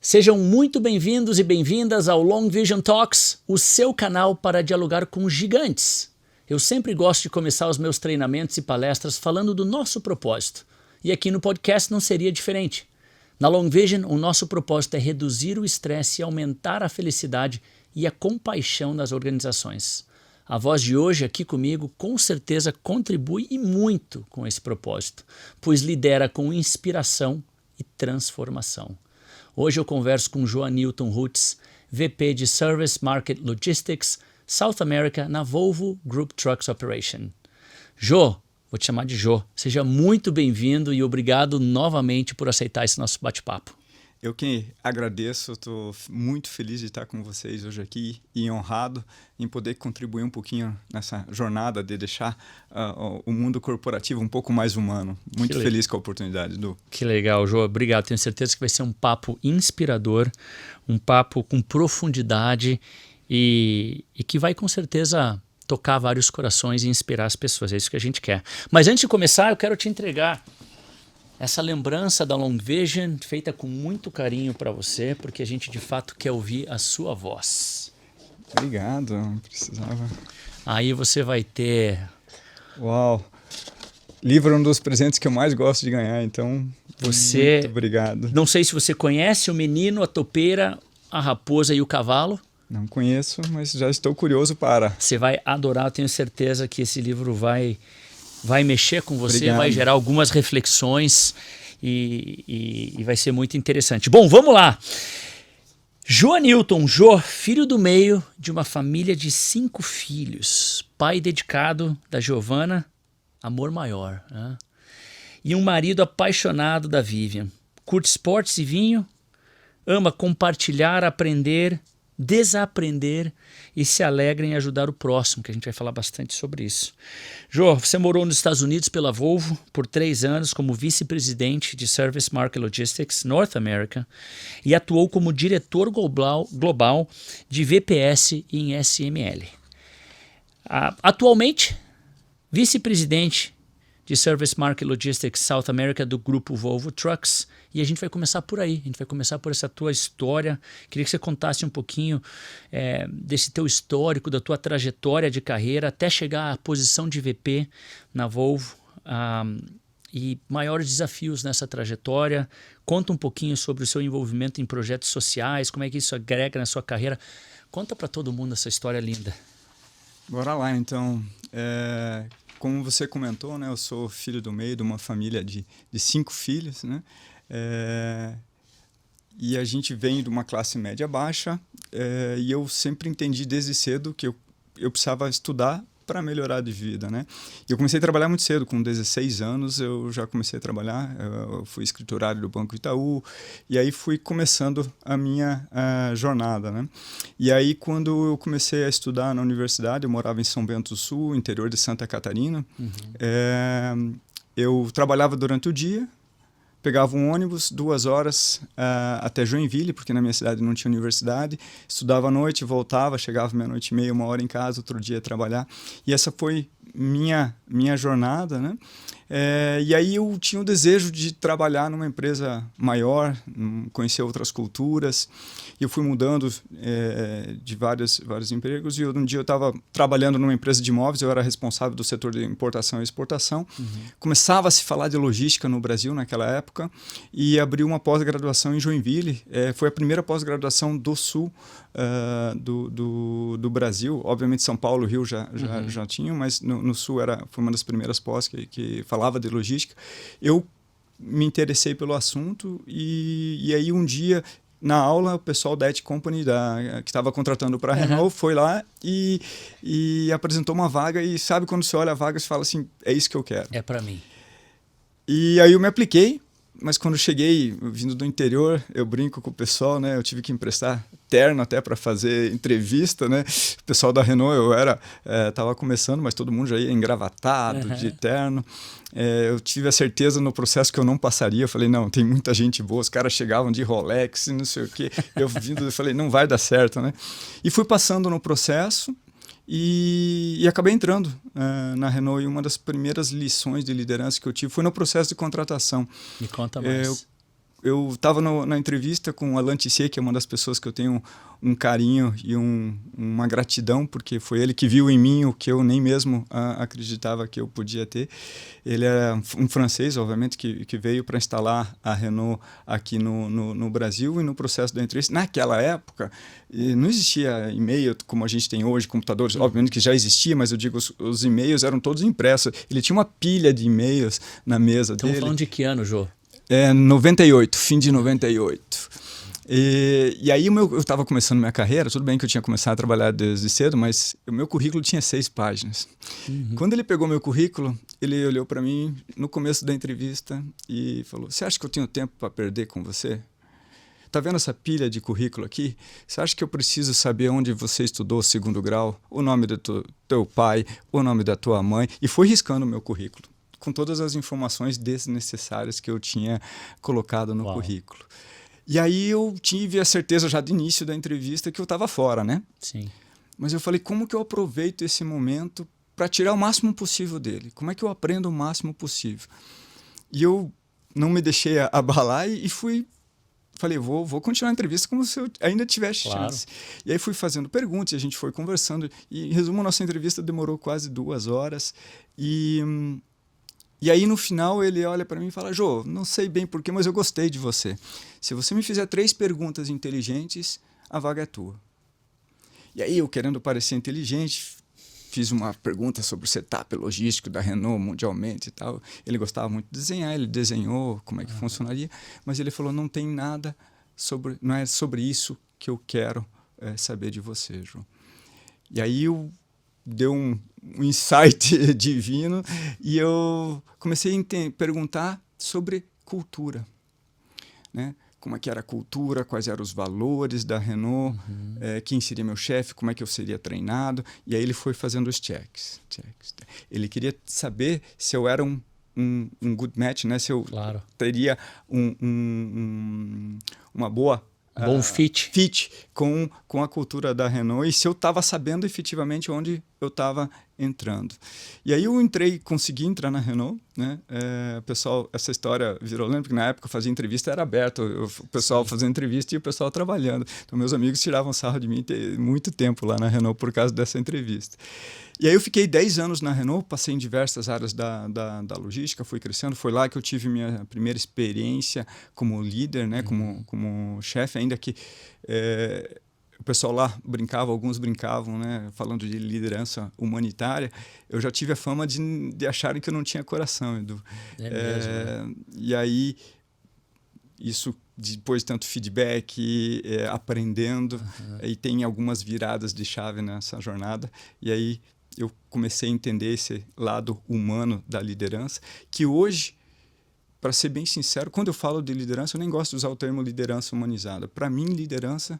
Sejam muito bem-vindos e bem-vindas ao Long Vision Talks, o seu canal para dialogar com gigantes. Eu sempre gosto de começar os meus treinamentos e palestras falando do nosso propósito. E aqui no podcast não seria diferente. Na Long Vision, o nosso propósito é reduzir o estresse e aumentar a felicidade e a compaixão nas organizações. A voz de hoje aqui comigo com certeza contribui e muito com esse propósito, pois lidera com inspiração e transformação. Hoje eu converso com Joanilton Roots, VP de Service Market Logistics, South America, na Volvo Group Trucks Operation. Jô, vou te chamar de Jô, seja muito bem-vindo e obrigado novamente por aceitar esse nosso bate-papo. Eu que agradeço, estou muito feliz de estar com vocês hoje aqui e honrado em poder contribuir um pouquinho nessa jornada de deixar o mundo corporativo um pouco mais humano. Muito feliz com a oportunidade, Du. Que legal, Jô. Obrigado. Tenho certeza que vai ser um papo inspirador, um papo com profundidade e que vai com certeza tocar vários corações e inspirar as pessoas. É isso que a gente quer. Mas antes de começar, eu quero te entregar essa lembrança da Long Vision, feita com muito carinho para você, porque a gente de fato quer ouvir a sua voz. Obrigado, não precisava. Aí você vai ter... Uau! Livro é um dos presentes que eu mais gosto de ganhar, então muito obrigado. Não sei se você conhece O Menino, a Topeira, a Raposa e o Cavalo. Não conheço, mas já estou curioso para. Você vai adorar, eu tenho certeza que esse livro vai mexer com você, Obrigado. vai gerar algumas reflexões e vai ser muito interessante. Bom, vamos lá. Joanilton, Jô, filho do meio de uma família de 5 filhos, pai dedicado da Giovana, amor maior, né? E um marido apaixonado da Vivian. Curte esportes e vinho, ama compartilhar, aprender, desaprender e se alegra em ajudar o próximo, que a gente vai falar bastante sobre isso. Jô, você morou nos Estados Unidos pela Volvo por 3 anos como vice-presidente de Service Market Logistics North America e atuou como diretor global de VPS em SML. Atualmente, vice-presidente de Service Market Logistics South America do grupo Volvo Trucks. E a gente vai começar por aí, a gente vai começar por essa tua história. Queria que você contasse um pouquinho desse teu histórico, da tua trajetória de carreira até chegar à posição de VP na Volvo e maiores desafios nessa trajetória. Conta um pouquinho sobre o seu envolvimento em projetos sociais, como é que isso agrega na sua carreira. Conta para todo mundo essa história linda. Bora lá, então. Como você comentou, né, eu sou filho do meio de uma família de 5 filhos, né? E a gente vem de uma classe média baixa e eu sempre entendi desde cedo que eu precisava estudar para melhorar de vida, né? Eu comecei a trabalhar muito cedo, com 16 anos eu já comecei a trabalhar, eu fui escriturário do Banco Itaú e aí fui começando a minha jornada, né? E aí quando eu comecei a estudar na universidade, eu morava em São Bento do Sul, interior de Santa Catarina, eu trabalhava durante o dia, pegava um ônibus, 2 horas até Joinville, porque na minha cidade não tinha universidade, estudava à noite, voltava, chegava meia-noite e meia, 1 hora em casa, outro dia ia trabalhar. E essa foi minha jornada, né? E aí eu tinha o desejo de trabalhar numa empresa maior, conhecer outras culturas. E eu fui mudando de vários empregos. E um dia eu estava trabalhando numa empresa de imóveis, eu era responsável do setor de importação e exportação. Começava a se falar de logística no Brasil naquela época e abri uma pós-graduação em Joinville. Foi a primeira pós-graduação do sul do Brasil. Obviamente São Paulo, Rio já tinham, mas no sul foi uma das primeiras pós que falava de logística. Eu me interessei pelo assunto e aí um dia na aula o pessoal da Et Company que estava contratando para a Renault foi lá e apresentou uma vaga e sabe quando você olha a vaga você fala assim, é isso que eu quero. É para mim. E aí eu me apliquei, mas quando eu cheguei, vindo do interior, eu brinco com o pessoal, né? Eu tive que emprestar terno até para fazer entrevista, né? O pessoal da Renault, eu estava começando, mas todo mundo já ia engravatado, de terno. Eu tive a certeza no processo que eu não passaria. Eu falei, não, tem muita gente boa. Os caras chegavam de Rolex, não sei o quê. Eu falei, não vai dar certo, né? E fui passando no processo. E acabei entrando na Renault e uma das primeiras lições de liderança que eu tive foi no processo de contratação. Me conta mais. eu estava na entrevista com o Alain Tissier, que é uma das pessoas que eu tenho um carinho e uma gratidão, porque foi ele que viu em mim o que eu nem mesmo acreditava que eu podia ter. Ele é um francês, obviamente, que veio para instalar a Renault aqui no Brasil, e no processo da entrevista, naquela época, não existia e-mail como a gente tem hoje, computadores, obviamente que já existia, mas eu digo, os e-mails eram todos impressos. Ele tinha uma pilha de e-mails na mesa dele. Estamos falando de que ano, Jô? 98, fim de 98. E aí eu estava começando minha carreira, tudo bem que eu tinha começado a trabalhar desde cedo, mas o meu currículo tinha 6 páginas. Quando ele pegou meu currículo, ele olhou para mim no começo da entrevista e falou: "Você acha que eu tenho tempo para perder com você? Tá vendo essa pilha de currículo aqui? Você acha que eu preciso saber onde você estudou o 2º grau, o nome do teu pai, o nome da tua mãe?" E foi riscando o meu currículo, com todas as informações desnecessárias que eu tinha colocado no currículo. E aí eu tive a certeza já de início da entrevista que eu estava fora, né? Sim. Mas eu falei, como que eu aproveito esse momento para tirar o máximo possível dele? Como é que eu aprendo o máximo possível? E eu não me deixei abalar e fui... Falei, vou continuar a entrevista como se eu ainda tivesse chance. E aí fui fazendo perguntas, e a gente foi conversando. E, em resumo, a nossa entrevista demorou quase 2 horas. E aí, no final, ele olha para mim e fala: "Jô, não sei bem porquê, mas eu gostei de você. Se você me fizer 3 perguntas inteligentes, a vaga é tua." E aí, eu querendo parecer inteligente, fiz uma pergunta sobre o setup logístico da Renault mundialmente e tal. Ele gostava muito de desenhar, ele desenhou como é que funcionaria, mas ele falou: "Não tem nada não é sobre isso que eu quero saber de você, Jô." E aí deu um insight divino e eu comecei a perguntar sobre cultura, né? Como é que era a cultura, quais eram os valores da Renault, quem seria meu chefe, como é que eu seria treinado. E aí ele foi fazendo os checks. Ele queria saber se eu era um good match, né? Se eu teria uma boa... bom fit com a cultura da Renault, e se eu estava sabendo efetivamente onde eu estava entrando. E aí eu consegui entrar na Renault, né? Pessoal, essa história virou lenda, porque na época eu fazia entrevista, era aberto, o pessoal fazendo entrevista e o pessoal trabalhando. Então meus amigos tiravam sarro de mim muito tempo lá na Renault por causa dessa entrevista. E aí eu fiquei 10 anos na Renault, passei em diversas áreas da logística, fui crescendo. Foi lá que eu tive minha primeira experiência como líder, né? Como chefe, ainda que o pessoal lá alguns brincavam, né? Falando de liderança humanitária. Eu já tive a fama de acharem que eu não tinha coração, Edu. Mesmo, E aí, isso... depois de tanto feedback, aprendendo, e tem algumas viradas de chave nessa jornada, e aí eu comecei a entender esse lado humano da liderança, que hoje, para ser bem sincero, quando eu falo de liderança, eu nem gosto de usar o termo liderança humanizada. Para mim, liderança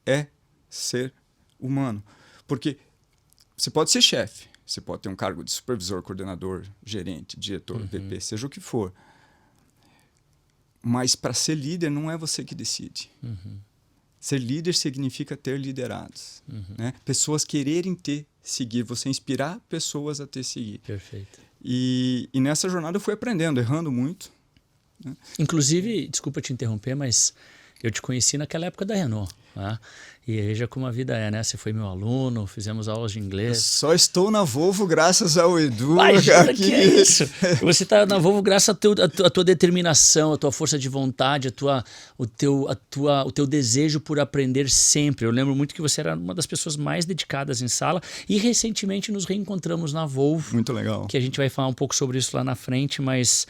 é ser humano, porque você pode ser chefe, você pode ter um cargo de supervisor, coordenador, gerente, diretor, VP, seja o que for. Mas para ser líder não é você que decide. Ser líder significa ter liderados. Né? Pessoas quererem seguir, você inspirar pessoas a seguir. Perfeito. E nessa jornada eu fui aprendendo, errando muito. Né? Inclusive, desculpa te interromper, mas eu te conheci naquela época da Renault. Né? E veja como a vida é, né? Você foi meu aluno, fizemos aulas de inglês. Eu só estou na Volvo graças ao Edu. Imagina que é isso. Você está na Volvo graças à tua determinação, à tua força de vontade, o teu desejo por aprender sempre. Eu lembro muito que você era uma das pessoas mais dedicadas em sala, e recentemente nos reencontramos na Volvo. Muito legal. Que a gente vai falar um pouco sobre isso lá na frente, mas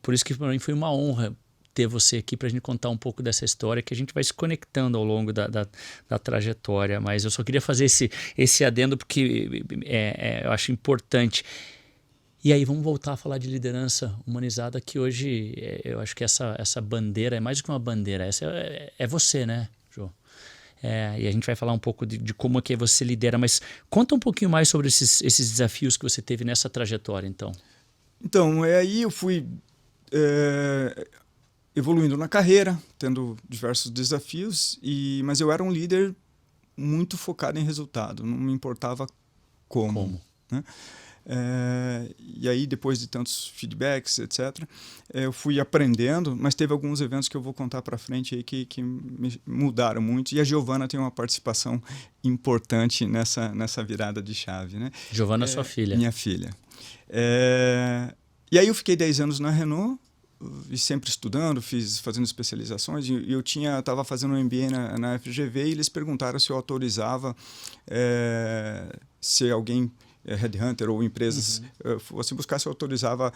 por isso que para mim foi uma honra ter você aqui para a gente contar um pouco dessa história, que a gente vai se conectando ao longo da trajetória. Mas eu só queria fazer esse adendo porque eu acho importante. E aí vamos voltar a falar de liderança humanizada, que hoje eu acho que essa bandeira é mais do que uma bandeira, essa é você, né, Jô? E a gente vai falar um pouco de como é que você lidera, mas conta um pouquinho mais sobre esses desafios que você teve nessa trajetória, então. Então, aí eu fui... evoluindo na carreira, tendo diversos desafios, mas eu era um líder muito focado em resultado, não me importava como. Né? E aí, depois de tantos feedbacks, etc., eu fui aprendendo, mas teve alguns eventos que eu vou contar para frente aí que me mudaram muito. E a Giovana tem uma participação importante nessa virada de chave, né? Giovana, sua filha. Minha filha. E aí eu fiquei 10 anos na Renault, e sempre estudando, fazendo especializações, e eu estava fazendo um MBA na FGV, e eles perguntaram se eu autorizava se alguém, headhunter ou empresas, fosse buscar, se eu autorizava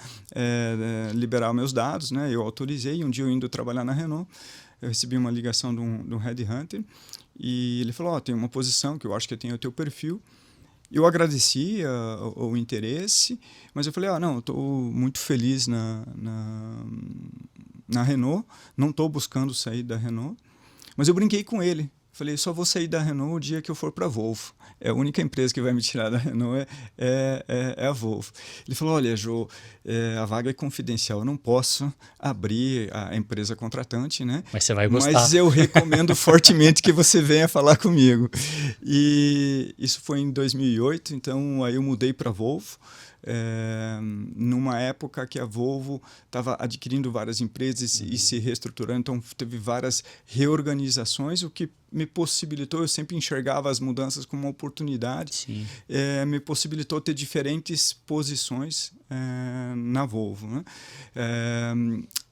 liberar meus dados, né? Eu autorizei, e um dia eu indo trabalhar na Renault, eu recebi uma ligação de um headhunter, e ele falou, tem uma posição que eu acho que tem o teu perfil. Eu agradeci o interesse, mas eu falei, não, eu estou muito feliz na Renault, não estou buscando sair da Renault, mas eu brinquei com ele. Falei, só vou sair da Renault o dia que eu for para a Volvo. A única empresa que vai me tirar da Renault é a Volvo. Ele falou, olha, Jô, a vaga é confidencial, eu não posso abrir a empresa contratante, né? Mas você vai gostar. Mas eu recomendo fortemente que você venha falar comigo. E isso foi em 2008, então aí eu mudei para a Volvo. Numa época que a Volvo estava adquirindo várias empresas e se reestruturando, então teve várias reorganizações, o que me possibilitou, eu sempre enxergava as mudanças como uma oportunidade, me possibilitou ter diferentes posições na Volvo, né?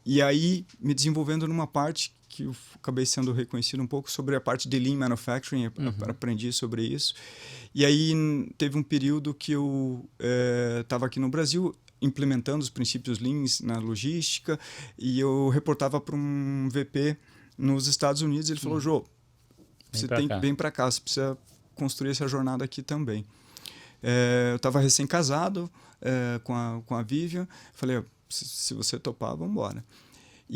E aí me desenvolvendo numa parte que eu acabei sendo reconhecido um pouco sobre a parte de Lean Manufacturing, aprendi sobre isso. E aí teve um período que eu estava aqui no Brasil implementando os princípios Lean na logística, e eu reportava para um VP nos Estados Unidos, e ele falou, Jô, você vem para cá, você precisa construir essa jornada aqui também. Eu estava recém-casado com a Vivian, falei, se você topar, vamos embora.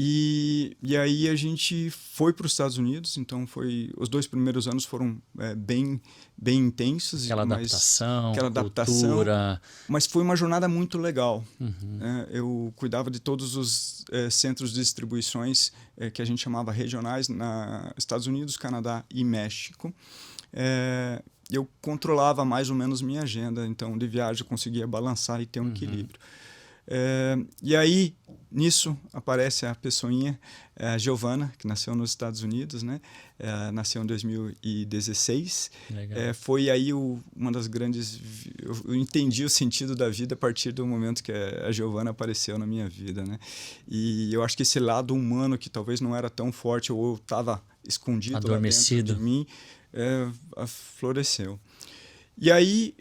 E aí a gente foi para os Estados Unidos, então os 2 primeiros anos foram bem intensos. Aquela adaptação, cultura. Mas foi uma jornada muito legal. Eu cuidava de todos os centros de distribuições que a gente chamava regionais, nos Estados Unidos, Canadá e México. Eu controlava mais ou menos minha agenda, então de viagem eu conseguia balançar e ter um equilíbrio. E aí, nisso, aparece a pessoinha, a Giovana, que nasceu nos Estados Unidos, né? Nasceu em 2016. Foi aí uma das grandes... Eu entendi o sentido da vida a partir do momento que a Giovana apareceu na minha vida, né? E eu acho que esse lado humano, que talvez não era tão forte, ou estava escondido adormecido lá dentro de mim, floresceu. E aí,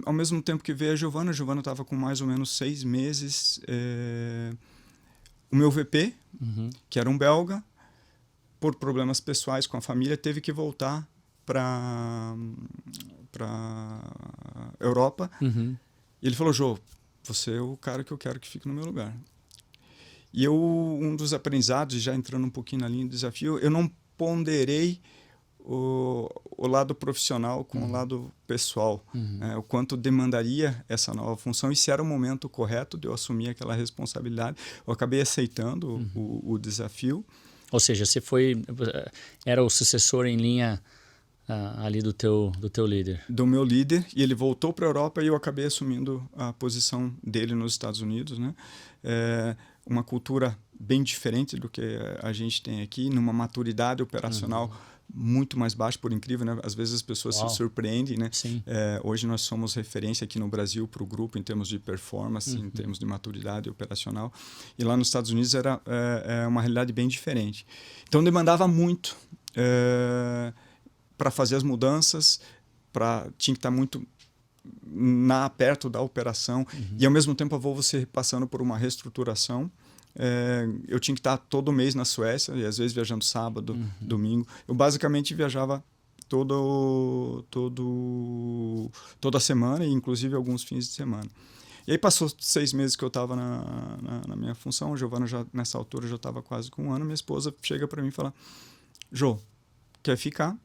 ao mesmo tempo que veio a Giovana estava com mais ou menos 6 meses. O meu VP, que era um belga, por problemas pessoais com a família, teve que voltar para Europa. E ele falou, Jô, você é o cara que eu quero que fique no meu lugar. E um dos aprendizados, já entrando um pouquinho na linha do desafio, eu não ponderei o lado profissional com o lado pessoal, o quanto demandaria essa nova função e se era o momento correto de eu assumir aquela responsabilidade. Eu acabei aceitando o desafio. Ou seja, você era o sucessor em linha ali do teu líder. Do meu líder, e ele voltou para a Europa e eu acabei assumindo a posição dele nos Estados Unidos, né? Uma cultura bem diferente do que a gente tem aqui, numa maturidade operacional muito mais baixo, por incrível, né? Às vezes as pessoas se surpreendem, né? Hoje nós somos referência aqui no Brasil para o grupo em termos de performance, em termos de maturidade operacional. E lá nos Estados Unidos era uma realidade bem diferente. Então demandava muito para fazer as mudanças, tinha que estar muito perto da operação e ao mesmo tempo a Volvo se passando por uma reestruturação. Eu tinha que estar todo mês na Suécia e às vezes viajando sábado, domingo. Eu basicamente viajava toda semana e inclusive alguns fins de semana. E aí passou 6 meses que eu estava na minha função. A Giovana nessa altura já estava quase com 1 ano. Minha esposa chega para mim e fala, Jô, quer ficar?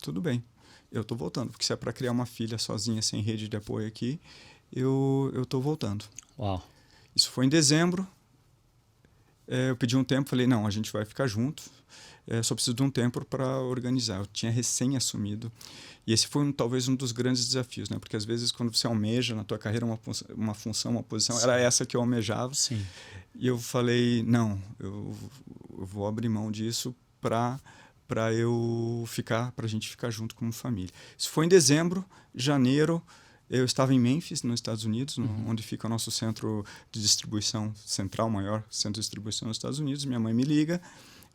Tudo bem, eu estou voltando, porque se é para criar uma filha sozinha sem rede de apoio aqui, eu estou voltando. Uau. Isso foi em dezembro. eu pedi um tempo, falei, não, a gente vai ficar junto, só preciso de um tempo para organizar. Eu tinha recém assumido. E esse foi talvez um dos grandes desafios, né? Porque às vezes quando você almeja na tua carreira uma função, uma posição, Sim. era essa que eu almejava. Sim. E eu falei, não, eu vou abrir mão disso para eu ficar, para a gente ficar junto como família. Isso foi em dezembro, janeiro, eu estava em Memphis, nos Estados Unidos, onde fica o nosso centro de distribuição central, maior centro de distribuição nos Estados Unidos. Minha mãe me liga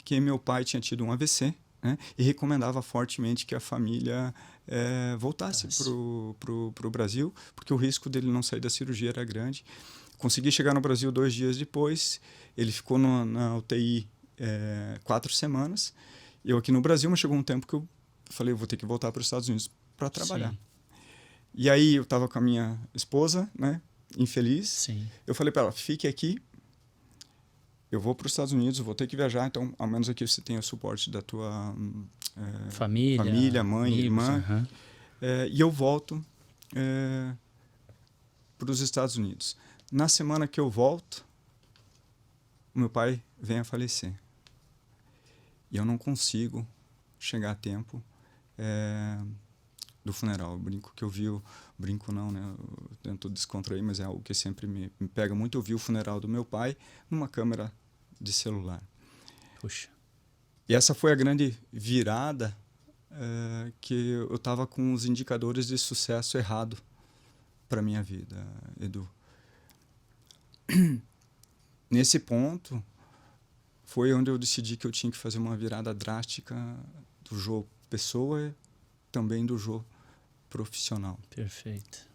que meu pai tinha tido um AVC, né, e recomendava fortemente que a família voltasse para o Brasil, porque o risco dele não sair da cirurgia era grande. Consegui chegar no Brasil 2 dias depois, ele ficou na UTI 4 semanas. Eu aqui no Brasil, mas chegou um tempo que eu falei, eu vou ter que voltar para os Estados Unidos para trabalhar. Sim. E aí eu estava com a minha esposa, né, infeliz. Sim. Eu falei para ela, fique aqui, eu vou para os Estados Unidos, eu vou ter que viajar, então ao menos aqui você tem o suporte da tua família, mãe, amigos, irmã. E eu volto para os Estados Unidos. Na semana que eu volto, o meu pai vem a falecer. E eu não consigo chegar a tempo do funeral. Eu brinco que eu vi, brinco não, né? Eu tento descontrair, mas é algo que sempre me pega muito. Eu vi o funeral do meu pai numa câmera de celular. Puxa. E essa foi a grande virada que eu estava com os indicadores de sucesso errado para minha vida, Edu. Nesse ponto foi onde eu decidi que eu tinha que fazer uma virada drástica do Jô pessoa, também do Jô profissional. Perfeito.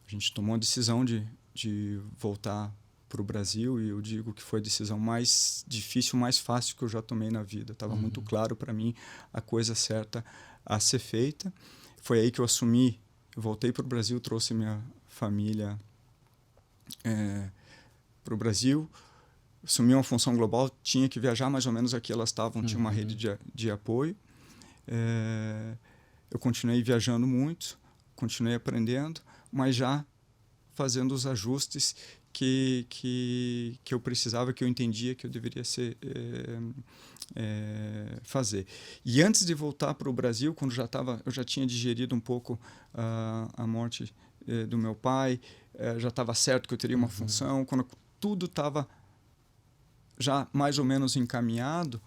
A gente tomou a decisão de voltar para o Brasil, e eu digo que foi a decisão mais difícil, mais fácil que eu já tomei na vida. Estava muito claro para mim a coisa certa a ser feita. Foi aí que eu assumi, eu voltei para o Brasil, trouxe minha família para o Brasil, assumi uma função global, tinha que viajar mais ou menos aqui elas estavam, tinha uma rede de apoio. Eu continuei viajando muito, continuei aprendendo, mas já fazendo os ajustes que eu precisava, que eu entendia que eu deveria fazer. E antes de voltar para o Brasil, quando eu já tinha digerido um pouco a morte do meu pai, já estava certo que eu teria uma função, quando tudo estava já mais ou menos encaminhado,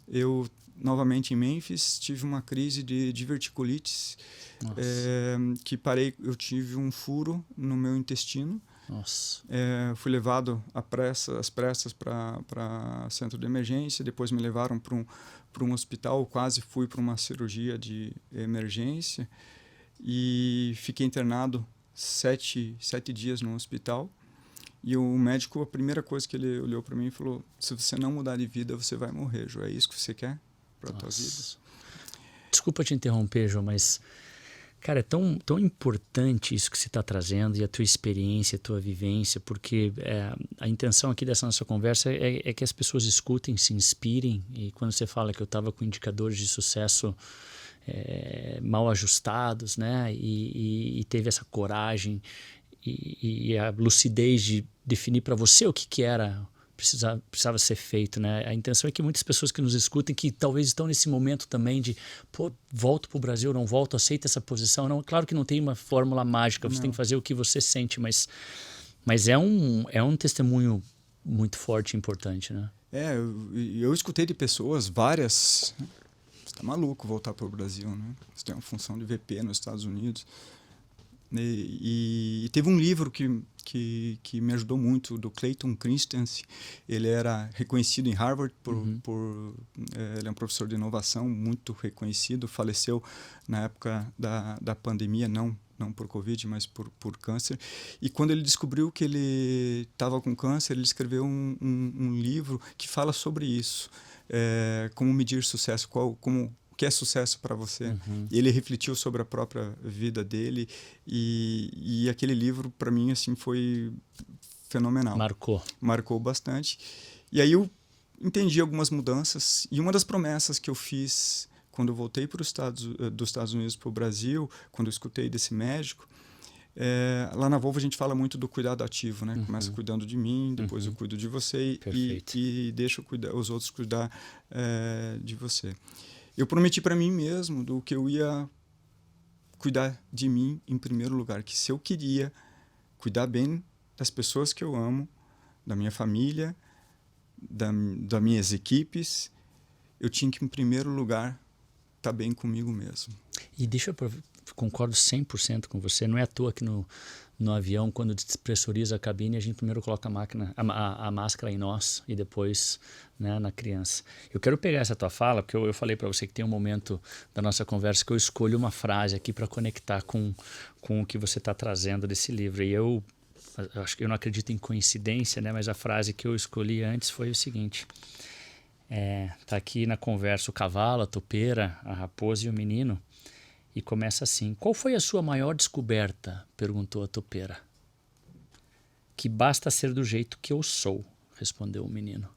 eu novamente em Memphis tive uma crise de diverticulite, que eu tive um furo no meu intestino. Nossa. Fui levado às pressas para centro de emergência, depois me levaram para um hospital, quase fui para uma cirurgia de emergência e fiquei internado 7 dias no hospital. E o médico, a primeira coisa que ele olhou para mim e falou, se você não mudar de vida, você vai morrer, Jô. É isso que você quer para a tua vida? Desculpa te interromper, Jô, mas cara, é tão importante isso que você está trazendo e a tua experiência, a tua vivência, porque a intenção aqui dessa nossa conversa é que as pessoas escutem, se inspirem. E quando você fala que eu estava com indicadores de sucesso mal ajustados, né, e teve essa coragem e a lucidez de definir para você o que era precisava ser feito, né? A intenção é que muitas pessoas que nos escutem, que talvez estão nesse momento também de, pô, volto para o Brasil, não volto, aceito essa posição. Não, claro que não tem uma fórmula mágica, você tem que fazer o que você sente, mas é um testemunho muito forte e importante, né? Eu escutei de pessoas várias, você tá maluco voltar para o Brasil, né? Você tem uma função de VP nos Estados Unidos. E teve um livro que me ajudou muito, do Clayton Christensen. Ele era reconhecido em Harvard ele é um professor de inovação muito reconhecido, faleceu na época da pandemia, não por Covid, mas por câncer. E quando ele descobriu que ele estava com câncer, ele escreveu um livro que fala sobre isso, como medir sucesso, o que é sucesso para você. E ele refletiu sobre a própria vida dele, e aquele livro para mim assim foi fenomenal. Marcou bastante. E aí eu entendi algumas mudanças, e uma das promessas que eu fiz quando eu voltei dos Estados Unidos para o Brasil, quando eu escutei desse médico, Lá na Volvo a gente fala muito do cuidado ativo, né? Começa cuidando de mim, depois eu cuido de você e deixo os outros cuidar de você. Eu prometi para mim mesmo do que eu ia cuidar de mim em primeiro lugar, que se eu queria cuidar bem das pessoas que eu amo, da minha família, das minhas equipes, eu tinha que, em primeiro lugar, estar bem comigo mesmo. E concordo 100% com você. Não é à toa que no avião, quando despressuriza a cabine, a gente primeiro coloca a máscara em nós e depois, né, na criança. Eu quero pegar essa tua fala, porque eu falei para você que tem um momento da nossa conversa que eu escolho uma frase aqui para conectar com o que você está trazendo desse livro. E eu acho que eu não acredito em coincidência, né, mas a frase que eu escolhi antes foi o seguinte. Tá aqui na conversa o cavalo, a topeira, a raposa e o menino. E começa assim: qual foi a sua maior descoberta? Perguntou a topeira. Que basta ser do jeito que eu sou, respondeu o menino.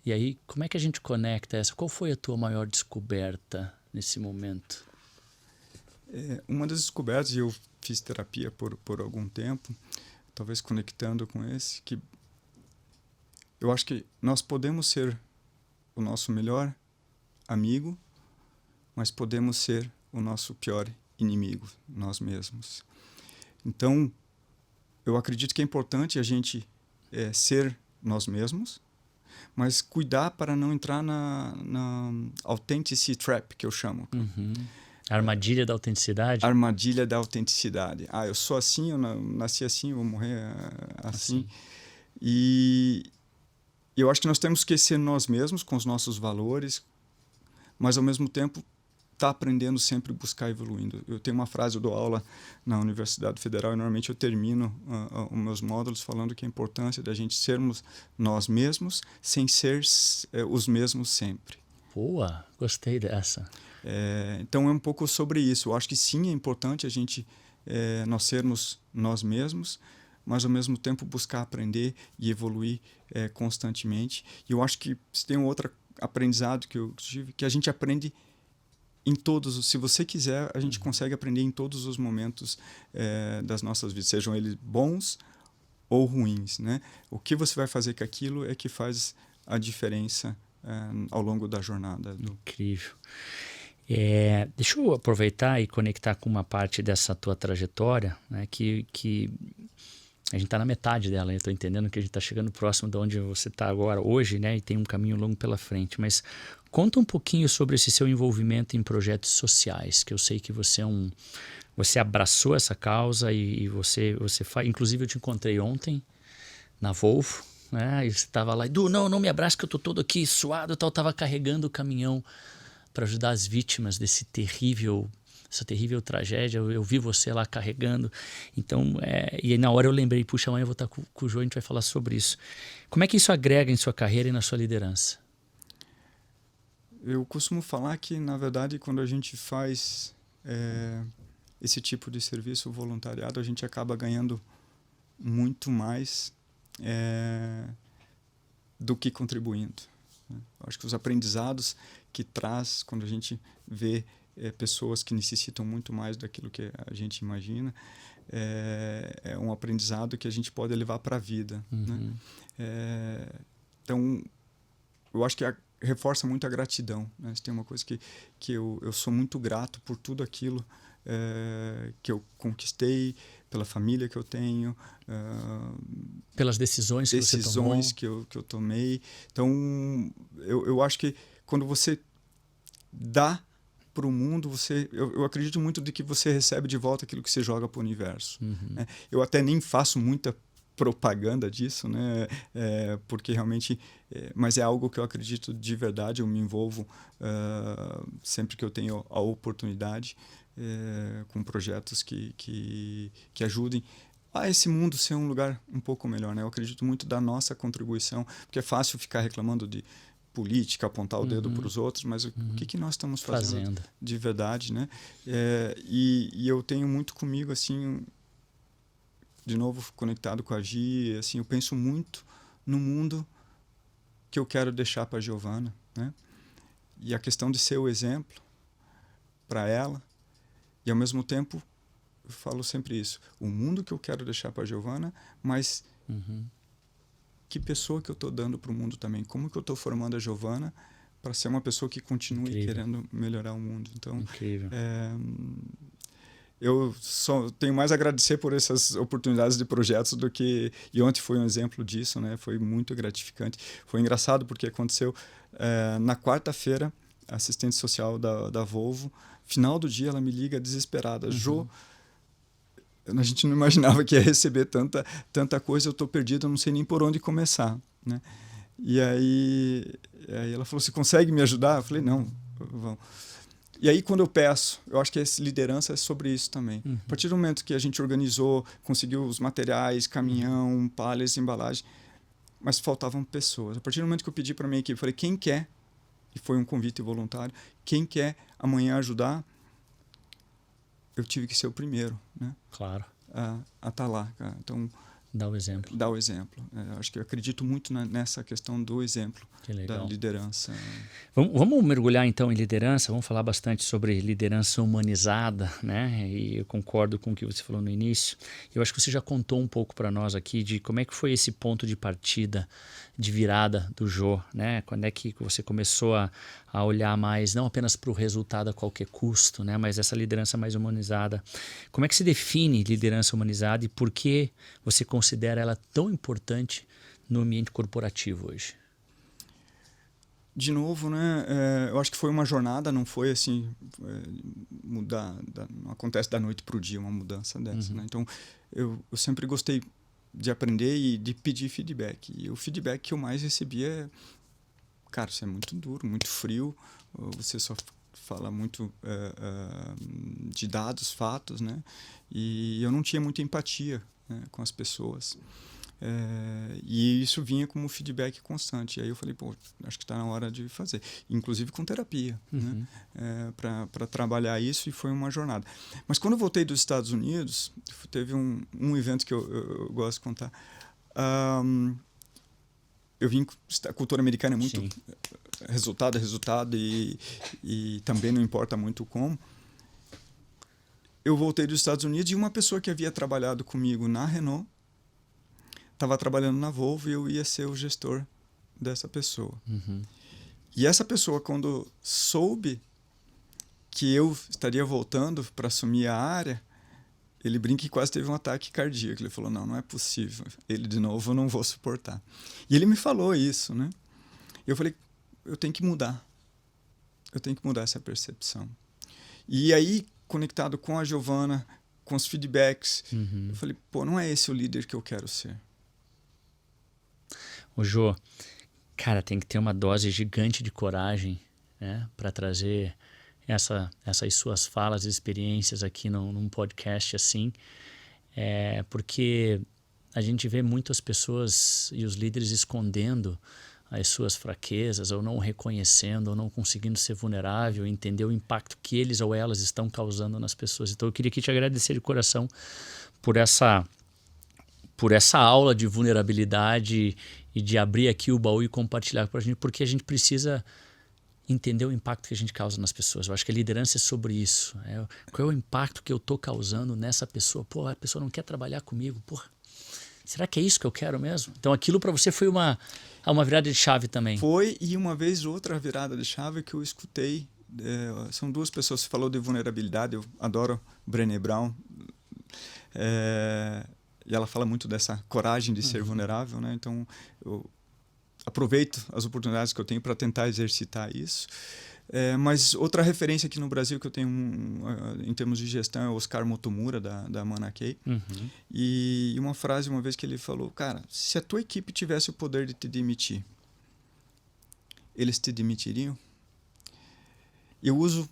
E aí, como é que a gente conecta essa? Qual foi a tua maior descoberta nesse momento? Uma das descobertas, e eu fiz terapia por algum tempo, talvez conectando com esse, que eu acho que nós podemos ser o nosso melhor amigo, mas podemos ser o nosso pior inimigo, nós mesmos. Então, eu acredito que é importante a gente ser nós mesmos, mas cuidar para não entrar na authenticity trap, que eu chamo. A armadilha da autenticidade? Armadilha da autenticidade. Eu sou assim, eu nasci assim, eu vou morrer assim. E eu acho que nós temos que ser nós mesmos, com os nossos valores, mas ao mesmo tempo estar aprendendo sempre, buscar evoluindo. Eu tenho uma frase, eu dou aula na Universidade Federal e normalmente eu termino os meus módulos falando que a importância da gente sermos nós mesmos sem ser os mesmos sempre. Boa, gostei dessa. Então é um pouco sobre isso. Eu acho que sim, é importante a gente nós sermos nós mesmos, mas ao mesmo tempo buscar aprender e evoluir constantemente. E eu acho que se tem um outro aprendizado que eu tive, que a gente aprende em todos, se você quiser, a gente consegue aprender em todos os momentos das nossas vidas, sejam eles bons ou ruins, né? O que você vai fazer com aquilo é que faz a diferença ao longo da jornada. Incrível. Deixa eu aproveitar e conectar com uma parte dessa tua trajetória, né, que a gente está na metade dela. Eu estou entendendo que a gente está chegando próximo de onde você está agora, hoje, né, e tem um caminho longo pela frente. Mas conta um pouquinho sobre esse seu envolvimento em projetos sociais, que eu sei que você você abraçou essa causa e você faz. Inclusive, eu te encontrei ontem na Volvo, né, e você estava lá, Edu, não me abraça que eu estou todo aqui suado, eu estava carregando o caminhão para ajudar as vítimas dessa terrível tragédia. Eu vi você lá carregando. Então, e aí na hora eu lembrei, puxa, amanhã eu vou estar com o Jô, a gente vai falar sobre isso. Como é que isso agrega em sua carreira e na sua liderança? Eu costumo falar que, na verdade, quando a gente faz esse tipo de serviço voluntariado, a gente acaba ganhando muito mais do que contribuindo. Acho que os aprendizados que traz quando a gente vê pessoas que necessitam muito mais daquilo que a gente imagina, é um aprendizado que a gente pode levar para a vida. Né? Então, eu acho que reforça muito a gratidão. Né? Tem uma coisa que eu sou muito grato por tudo aquilo que eu conquistei, pela família que eu tenho, pelas decisões que você tomou. que eu tomei. Então, eu acho que quando você dá para o mundo, eu acredito muito de que você recebe de volta aquilo que você joga para o universo. Né? Eu até nem faço muita propaganda disso, né? Porque realmente, mas é algo que eu acredito de verdade. Eu me envolvo sempre que eu tenho a oportunidade com projetos que ajudem a esse mundo ser um lugar um pouco melhor, né? Eu acredito muito da nossa contribuição, porque é fácil ficar reclamando de política, apontar o dedo para os outros, mas o que nós estamos fazendo de verdade, né? E eu tenho muito comigo, assim, de novo conectado com a Gi, assim, eu penso muito no mundo que eu quero deixar para a Giovana, né? E a questão de ser o exemplo para ela e, ao mesmo tempo, falo sempre isso. O mundo que eu quero deixar para a Giovana, mas que pessoa que eu estou dando para o mundo também. Como que eu estou formando a Giovana para ser uma pessoa que continue querendo melhorar o mundo. Então, eu só tenho mais a agradecer por essas oportunidades de projetos do que... E ontem foi um exemplo disso, né? Foi muito gratificante. Foi engraçado porque aconteceu na quarta-feira, a assistente social da Volvo, final do dia ela me liga desesperada. Jô, a gente não imaginava que ia receber tanta coisa, eu estou perdido, eu não sei nem por onde começar, né? E aí ela falou, você consegue me ajudar? Eu falei, não, vamos. E aí, quando eu peço, eu acho que essa liderança é sobre isso também. A partir do momento que a gente organizou, conseguiu os materiais, caminhão, palhas, embalagem, mas faltavam pessoas. A partir do momento que eu pedi para a minha equipe, eu falei, quem quer, e foi um convite voluntário, quem quer amanhã ajudar, eu tive que ser o primeiro, né? Claro. A estar lá, cara. Então, dá o exemplo. Dá o exemplo. Acho que eu acredito muito nessa questão do exemplo, da liderança. Vamos mergulhar então em liderança, vamos falar bastante sobre liderança humanizada, né? E eu concordo com o que você falou no início. Eu acho que você já contou um pouco para nós aqui de como é que foi esse ponto de partida, de virada do Jô, né? Quando é que você começou a olhar mais, não apenas para o resultado a qualquer custo, né? Mas essa liderança mais humanizada. Como é que se define liderança humanizada e por que você considera ela tão importante no ambiente corporativo hoje? De novo, né? Eu acho que foi uma jornada, não foi assim mudar, não acontece da noite para o dia uma mudança dessa, né? Então eu sempre gostei de aprender e de pedir feedback. E o feedback que eu mais recebia é, cara, você é muito duro, muito frio, você só fala muito de dados, fatos, né? E eu não tinha muita empatia, né, com as pessoas. E isso vinha como feedback constante. E aí eu falei, pô, acho que está na hora de fazer. Inclusive com terapia, né? Para trabalhar isso, e foi uma jornada. Mas quando eu voltei dos Estados Unidos, teve um evento que eu gosto de contar. Eu vim, a cultura americana é muito resultado, e também não importa muito como. Eu voltei dos Estados Unidos e uma pessoa que havia trabalhado comigo na Renault estava trabalhando na Volvo e eu ia ser o gestor dessa pessoa. E essa pessoa, quando soube que eu estaria voltando para assumir a área, ele brinca que quase teve um ataque cardíaco. Ele falou, não é possível. Ele, de novo, eu não vou suportar. E ele me falou isso, né? Eu falei, eu tenho que mudar. Eu tenho que mudar essa percepção. E aí, conectado com a Giovana, com os feedbacks, eu falei, pô, não é esse o líder que eu quero ser. Ô Jô, cara, tem que ter uma dose gigante de coragem, né, para trazer essas suas falas e experiências aqui num podcast assim, porque a gente vê muitas pessoas e os líderes escondendo as suas fraquezas, ou não reconhecendo, ou não conseguindo ser vulnerável, entender o impacto que eles ou elas estão causando nas pessoas. Então eu queria aqui te agradecer de coração por essa aula de vulnerabilidade e de abrir aqui o baú e compartilhar com a gente, porque a gente precisa entender o impacto que a gente causa nas pessoas. Eu acho que a liderança é sobre isso. Qual é o impacto que eu estou causando nessa pessoa? Pô, a pessoa não quer trabalhar comigo. Pô, será que é isso que eu quero mesmo? Então aquilo para você foi uma virada de chave também. Foi, e uma vez outra virada de chave que eu escutei. São duas pessoas que falou de vulnerabilidade. Eu adoro Brené Brown. E ela fala muito dessa coragem de ser vulnerável, né? Então, eu aproveito as oportunidades que eu tenho para tentar exercitar isso. Mas outra referência aqui no Brasil que eu tenho em termos de gestão é o Oscar Motomura, da Manakei. E uma frase uma vez que ele falou, cara, se a tua equipe tivesse o poder de te demitir, eles te demitiriam? Eu uso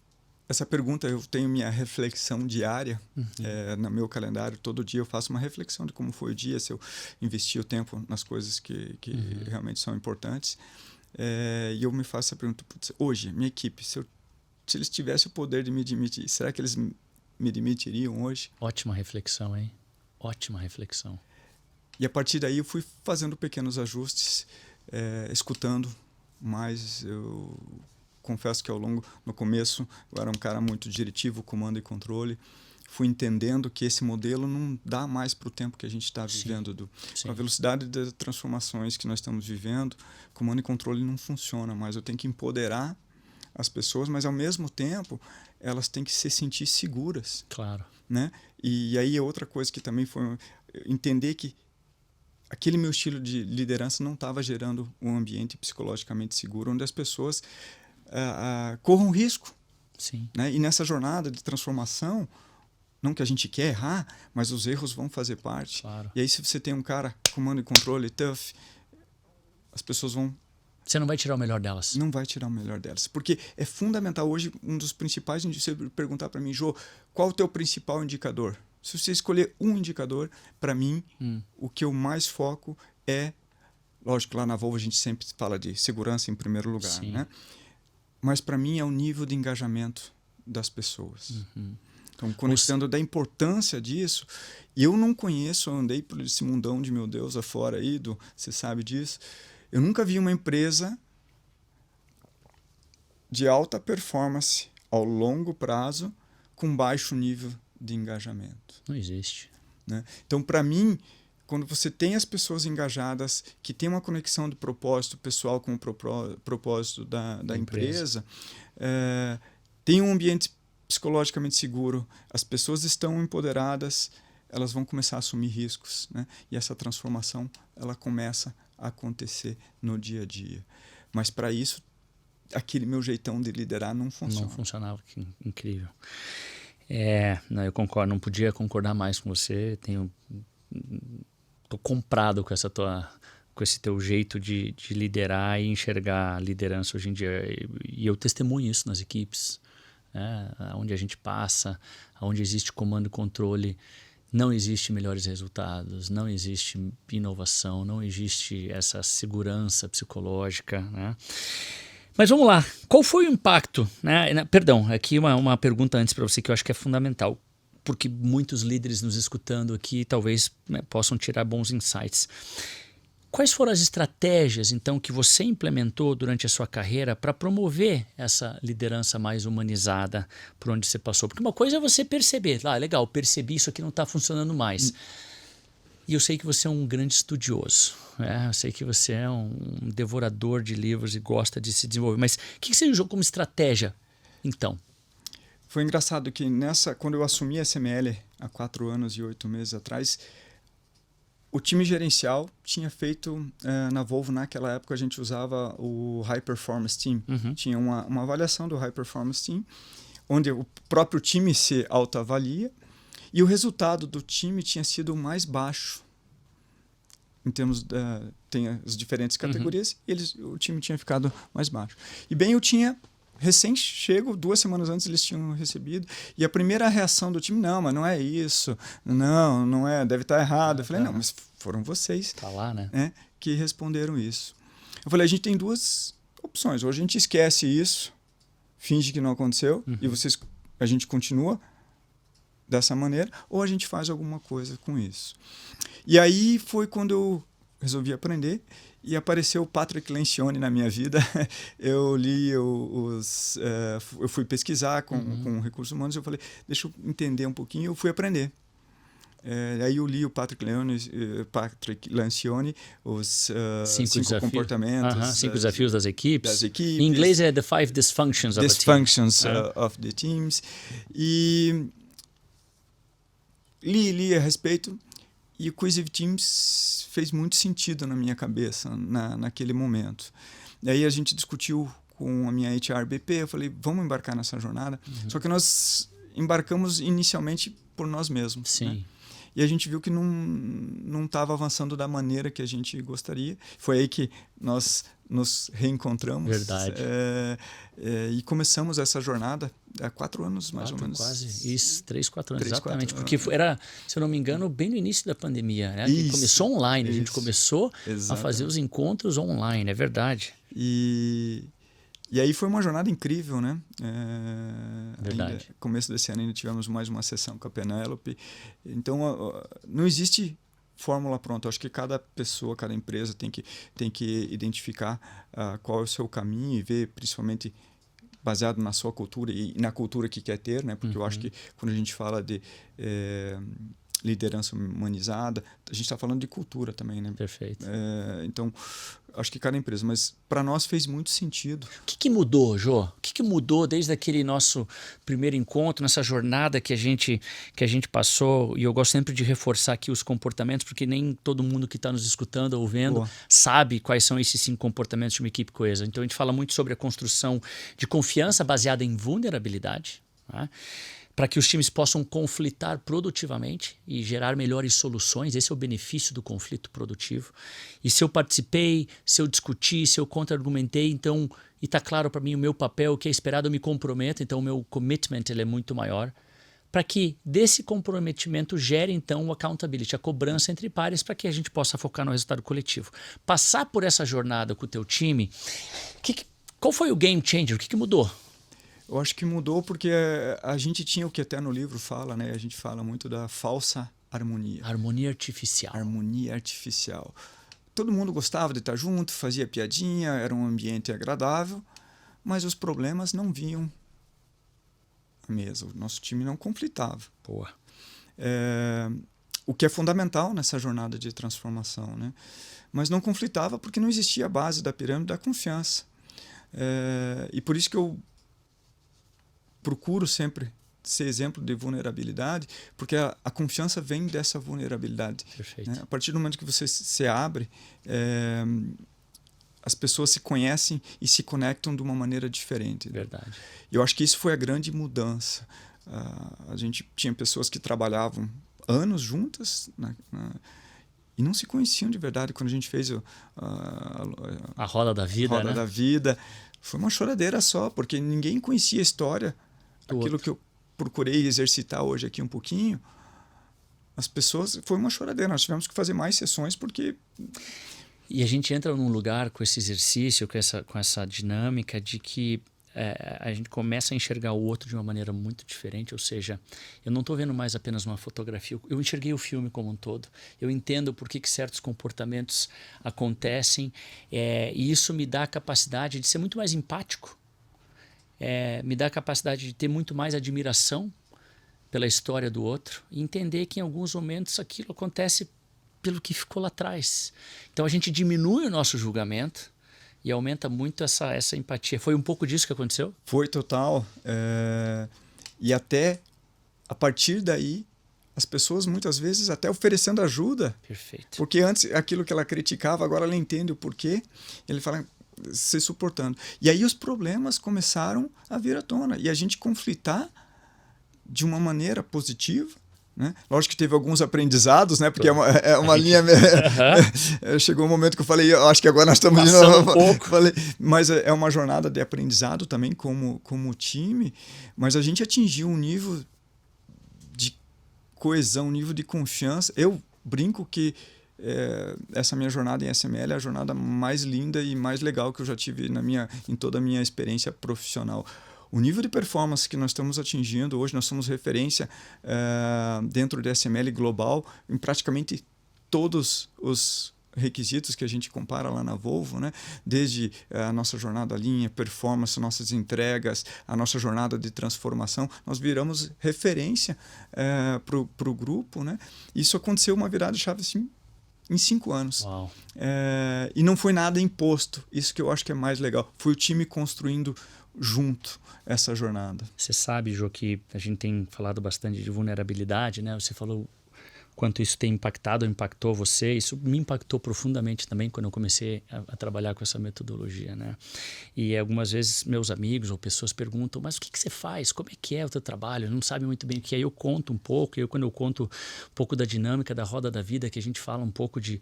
essa pergunta, eu tenho minha reflexão diária no meu calendário. Todo dia eu faço uma reflexão de como foi o dia, se eu investi o tempo nas coisas que realmente são importantes. E eu me faço essa pergunta, hoje, minha equipe, se eles tivessem o poder de me demitir, será que eles me demitiriam hoje? Ótima reflexão, hein? Ótima reflexão. E a partir daí eu fui fazendo pequenos ajustes, escutando mais. Eu confesso que no começo, eu era um cara muito diretivo, comando e controle. fui entendendo que esse modelo não dá mais para o tempo que a gente está vivendo. Sim. A velocidade das transformações que nós estamos vivendo, comando e controle não funciona mais. Eu tenho que empoderar as pessoas, mas ao mesmo tempo elas têm que se sentir seguras. Claro. Né? E aí outra coisa que também foi entender que aquele meu estilo de liderança não estava gerando um ambiente psicologicamente seguro, onde as pessoas corram risco. Sim. Né? E nessa jornada de transformação, não que a gente quer errar, mas os erros vão fazer parte. Claro. E aí se você tem um cara comando e controle tough, as pessoas vão... Você não vai tirar o melhor delas. Não vai tirar o melhor delas. Porque é fundamental hoje, um dos principais, você perguntar para mim, Jô, qual é o teu principal indicador? Se você escolher um indicador, para mim, o que eu mais foco é... Lógico, lá na Volvo a gente sempre fala de segurança em primeiro lugar, né? Mas para mim é o nível de engajamento das pessoas. Então, conectando da importância disso, eu não conheço, eu andei por esse mundão de meu Deus afora aí, você sabe disso, eu nunca vi uma empresa de alta performance ao longo prazo com baixo nível de engajamento. Não existe. Né? Então, para mim, quando você tem as pessoas engajadas, que tem uma conexão do propósito pessoal com o propósito da empresa, tem um ambiente psicologicamente seguro, as pessoas estão empoderadas, elas vão começar a assumir riscos, né? E essa transformação ela começa a acontecer no dia a dia. Mas para isso, aquele meu jeitão de liderar não funciona. Não funcionava, que incrível. Não, eu concordo, não podia concordar mais com você. Tô comprado com esse teu jeito de liderar e enxergar a liderança hoje em dia. E eu testemunho isso nas equipes. Onde a gente passa, onde existe comando e controle, não existe melhores resultados, não existe inovação, não existe essa segurança psicológica, né? Mas vamos lá, qual foi o impacto? Né? Perdão, aqui uma pergunta antes para você que eu acho que é fundamental, porque muitos líderes nos escutando aqui talvez possam tirar bons insights. Quais foram as estratégias, então, que você implementou durante a sua carreira para promover essa liderança mais humanizada por onde você passou? Porque uma coisa é você perceber, legal, percebi isso aqui não está funcionando mais. E eu sei que você é um grande estudioso, eu sei que você é um devorador de livros e gosta de se desenvolver. Mas o que você usou como estratégia, então? Foi engraçado que quando eu assumi a SML há 4 anos e 8 meses atrás, o time gerencial tinha feito, na Volvo, naquela época a gente usava o High Performance Team. Tinha uma avaliação do High Performance Team, onde o próprio time se autoavalia e o resultado do time tinha sido o mais baixo. Em termos tem as diferentes categorias, o time tinha ficado mais baixo. E bem, eu tinha recém-chego, 2 semanas antes eles tinham recebido, e a primeira reação do time, não, mas não é isso, não é, deve estar errado. Eu falei, não, mas foram vocês tá lá, né? Que responderam isso. Eu falei, a gente tem 2 opções, ou a gente esquece isso, finge que não aconteceu, e a gente continua dessa maneira, ou a gente faz alguma coisa com isso. E aí foi quando eu resolvi aprender, e apareceu o Patrick Lencioni na minha vida. Eu li eu fui pesquisar com recursos humanos, eu falei, deixa eu entender um pouquinho, eu fui aprender. Aí eu li o Patrick Lencioni, os 5 comportamentos. 5 desafios das equipes. Em inglês é The 5 Dysfunctions of a Team. Dysfunctions of the Teams. E li a respeito. E o Cohesive Teams fez muito sentido na minha cabeça naquele momento. E aí a gente discutiu com a minha HRBP, eu falei, vamos embarcar nessa jornada. Só que nós embarcamos inicialmente por nós mesmos. Sim. Né? E a gente viu que não estava avançando da maneira que a gente gostaria. Foi aí que nós nos reencontramos. Verdade. E começamos essa jornada há 4 anos, mais ou menos. Quase, isso, 3, 4 anos, 3, exatamente. 4 Porque era, se eu não me engano, bem no início da pandemia, né? Que começou online, a gente começou a fazer os encontros online, é verdade. E aí foi uma jornada incrível, né? Verdade. Começo desse ano ainda tivemos mais uma sessão com a Penélope. Então, não existe fórmula pronta. Acho que cada pessoa, cada empresa tem que identificar qual é o seu caminho e ver, principalmente, baseado na sua cultura e na cultura que quer ter, né? Porque eu acho que quando a gente fala de liderança humanizada, a gente está falando de cultura também, né? Perfeito. Então, acho que cada empresa, mas para nós fez muito sentido. O que mudou, Jô? O que mudou desde aquele nosso primeiro encontro, nessa jornada que a gente passou? E eu gosto sempre de reforçar aqui os comportamentos, porque nem todo mundo que está nos escutando ou vendo sabe quais são esses 5 comportamentos de uma equipe coesa. Então a gente fala muito sobre a construção de confiança baseada em vulnerabilidade, né? Para que os times possam conflitar produtivamente e gerar melhores soluções. Esse é o benefício do conflito produtivo. E se eu participei, se eu discuti, se eu contra-argumentei, então, e está claro para mim o meu papel, o que é esperado, eu me comprometo, então o meu commitment ele é muito maior, para que desse comprometimento gere então o accountability, a cobrança entre pares, para que a gente possa focar no resultado coletivo. Passar por essa jornada com o teu time, qual foi o game changer? O que mudou? Eu acho que mudou porque a gente tinha o que até no livro fala, né? A gente fala muito da falsa harmonia. Harmonia artificial. Harmonia artificial. Todo mundo gostava de estar junto, fazia piadinha, era um ambiente agradável, mas os problemas não vinham à mesa. O nosso time não conflitava. Boa. O que é fundamental nessa jornada de transformação, né? Mas não conflitava porque não existia a base da pirâmide da confiança. E por isso que eu procuro sempre ser exemplo de vulnerabilidade, porque a confiança vem dessa vulnerabilidade. Perfeito. Né? A partir do momento que você se abre, as pessoas se conhecem e se conectam de uma maneira diferente. Verdade. E eu acho que isso foi a grande mudança. A gente tinha pessoas que trabalhavam anos juntas, e não se conheciam de verdade. Quando a gente fez a roda da vida, roda da vida, foi uma choradeira só, porque ninguém conhecia a história. Aquilo que eu procurei exercitar hoje aqui um pouquinho, as pessoas, foi uma choradeira. Nós tivemos que fazer mais sessões porque... E a gente entra num lugar com esse exercício, com essa dinâmica de que a gente começa a enxergar o outro de uma maneira muito diferente, ou seja, eu não estou vendo mais apenas uma fotografia, eu enxerguei o filme como um todo, eu entendo por que certos comportamentos acontecem, e isso me dá a capacidade de ser muito mais empático, me dá a capacidade de ter muito mais admiração pela história do outro e entender que em alguns momentos aquilo acontece pelo que ficou lá atrás. Então a gente diminui o nosso julgamento e aumenta muito essa empatia. Foi um pouco disso que aconteceu? Foi total. E até a partir daí, as pessoas muitas vezes até oferecendo ajuda. Perfeito. Porque antes aquilo que ela criticava, agora ela entende o porquê. Ele fala... se suportando. E aí os problemas começaram a vir à tona. E a gente conflitar de uma maneira positiva, né? Lógico que teve alguns aprendizados, né? Porque é uma linha... Chegou um momento que eu falei, eu acho que agora nós estamos de novo. Falei, mas é uma jornada de aprendizado também como time, mas a gente atingiu um nível de coesão, um nível de confiança. Eu brinco que essa minha jornada em SML é a jornada mais linda e mais legal que eu já tive em toda a minha experiência profissional. O nível de performance que nós estamos atingindo hoje, nós somos referência dentro do SML global em praticamente todos os requisitos que a gente compara lá na Volvo, né? Desde a nossa jornada linha, performance, nossas entregas, a nossa jornada de transformação, nós viramos referência para o grupo, né? Isso aconteceu uma virada de chave assim, em 5 anos. Uau. E não foi nada imposto. Isso que eu acho que é mais legal. Foi o time construindo junto essa jornada. Você sabe, Jô, que a gente tem falado bastante de vulnerabilidade, né? Você falou quanto isso tem impactou você. Isso me impactou profundamente também quando eu comecei a trabalhar com essa metodologia, né? E algumas vezes meus amigos ou pessoas perguntam, mas o que você faz? Como é que é o teu trabalho? Não sabe muito bem o que é. Eu conto um pouco, quando eu conto um pouco da dinâmica da roda da vida, que a gente fala um pouco de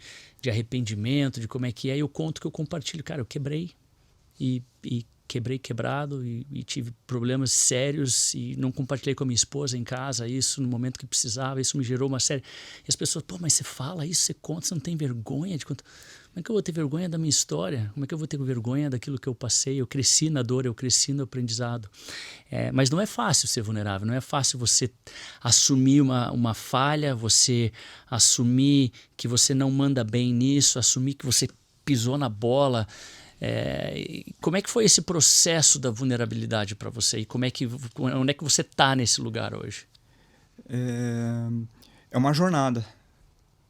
arrependimento, de como é que é, eu conto que eu compartilho. Cara, eu quebrei e quebrei quebrado e tive problemas sérios e não compartilhei com a minha esposa em casa isso no momento que precisava, isso me gerou uma série. E as pessoas, pô, mas você fala isso, você conta, você não tem vergonha de contar. Como é que eu vou ter vergonha da minha história? Como é que eu vou ter vergonha daquilo que eu passei? Eu cresci na dor, eu cresci no aprendizado. Mas não é fácil ser vulnerável, não é fácil você assumir uma falha, você assumir que você não manda bem nisso, assumir que você pisou na bola. Como é que foi esse processo da vulnerabilidade para você? E onde é que você está nesse lugar hoje? É uma jornada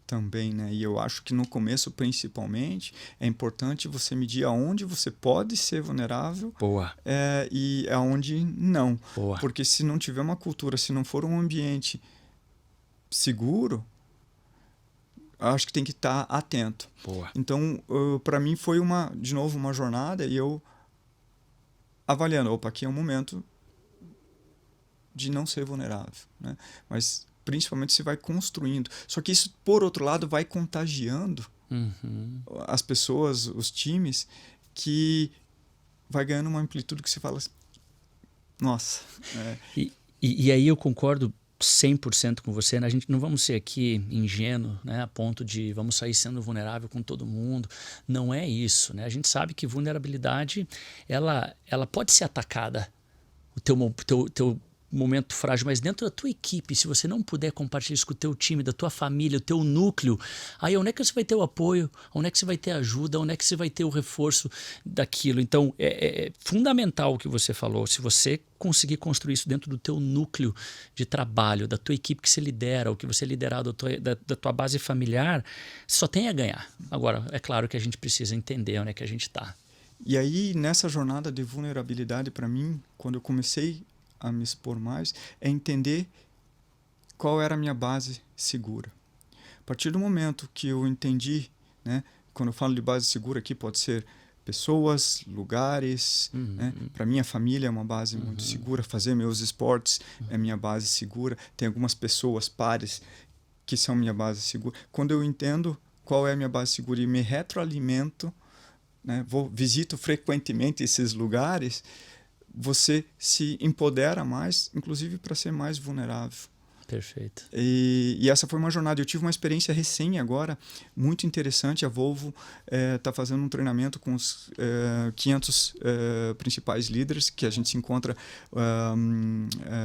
também, né? E eu acho que no começo, principalmente, é importante você medir aonde você pode ser vulnerável. Boa. E aonde não. Boa. Porque se não tiver uma cultura, se não for um ambiente seguro, acho que tem que estar atento. Boa. Então, para mim foi de novo uma jornada, e eu avaliando, aqui é um momento de não ser vulnerável, né? Mas principalmente se vai construindo. Só que isso, por outro lado, vai contagiando as pessoas, os times, que vai ganhando uma amplitude que você fala assim, nossa. E aí eu concordo 100% com você, né? A gente não vamos ser aqui ingênuo, né? A ponto de vamos sair sendo vulnerável com todo mundo. Não é isso, né? A gente sabe que vulnerabilidade, ela pode ser atacada, o teu momento frágil, mas dentro da tua equipe, se você não puder compartilhar isso com o teu time, da tua família, o teu núcleo, aí onde é que você vai ter o apoio, onde é que você vai ter a ajuda, onde é que você vai ter o reforço daquilo? Então, é fundamental o que você falou. Se você conseguir construir isso dentro do teu núcleo de trabalho, da tua equipe que você lidera, ou que você liderar da tua base familiar, só tem a ganhar. Agora, é claro que a gente precisa entender onde é que a gente está. E aí, nessa jornada de vulnerabilidade, para mim, quando eu comecei a me expor mais, é entender qual era a minha base segura. A partir do momento que eu entendi, né, quando eu falo de base segura aqui, pode ser pessoas, lugares, né? Para mim a família é uma base muito segura, fazer meus esportes é minha base segura, tem algumas pessoas, pares, que são minha base segura. Quando eu entendo qual é a minha base segura e me retroalimento, né, visito frequentemente esses lugares, você se empodera mais, inclusive para ser mais vulnerável. Perfeito. E essa foi uma jornada. Eu tive uma experiência recém agora, muito interessante. A Volvo está fazendo um treinamento com os 500 principais líderes, que a gente se encontra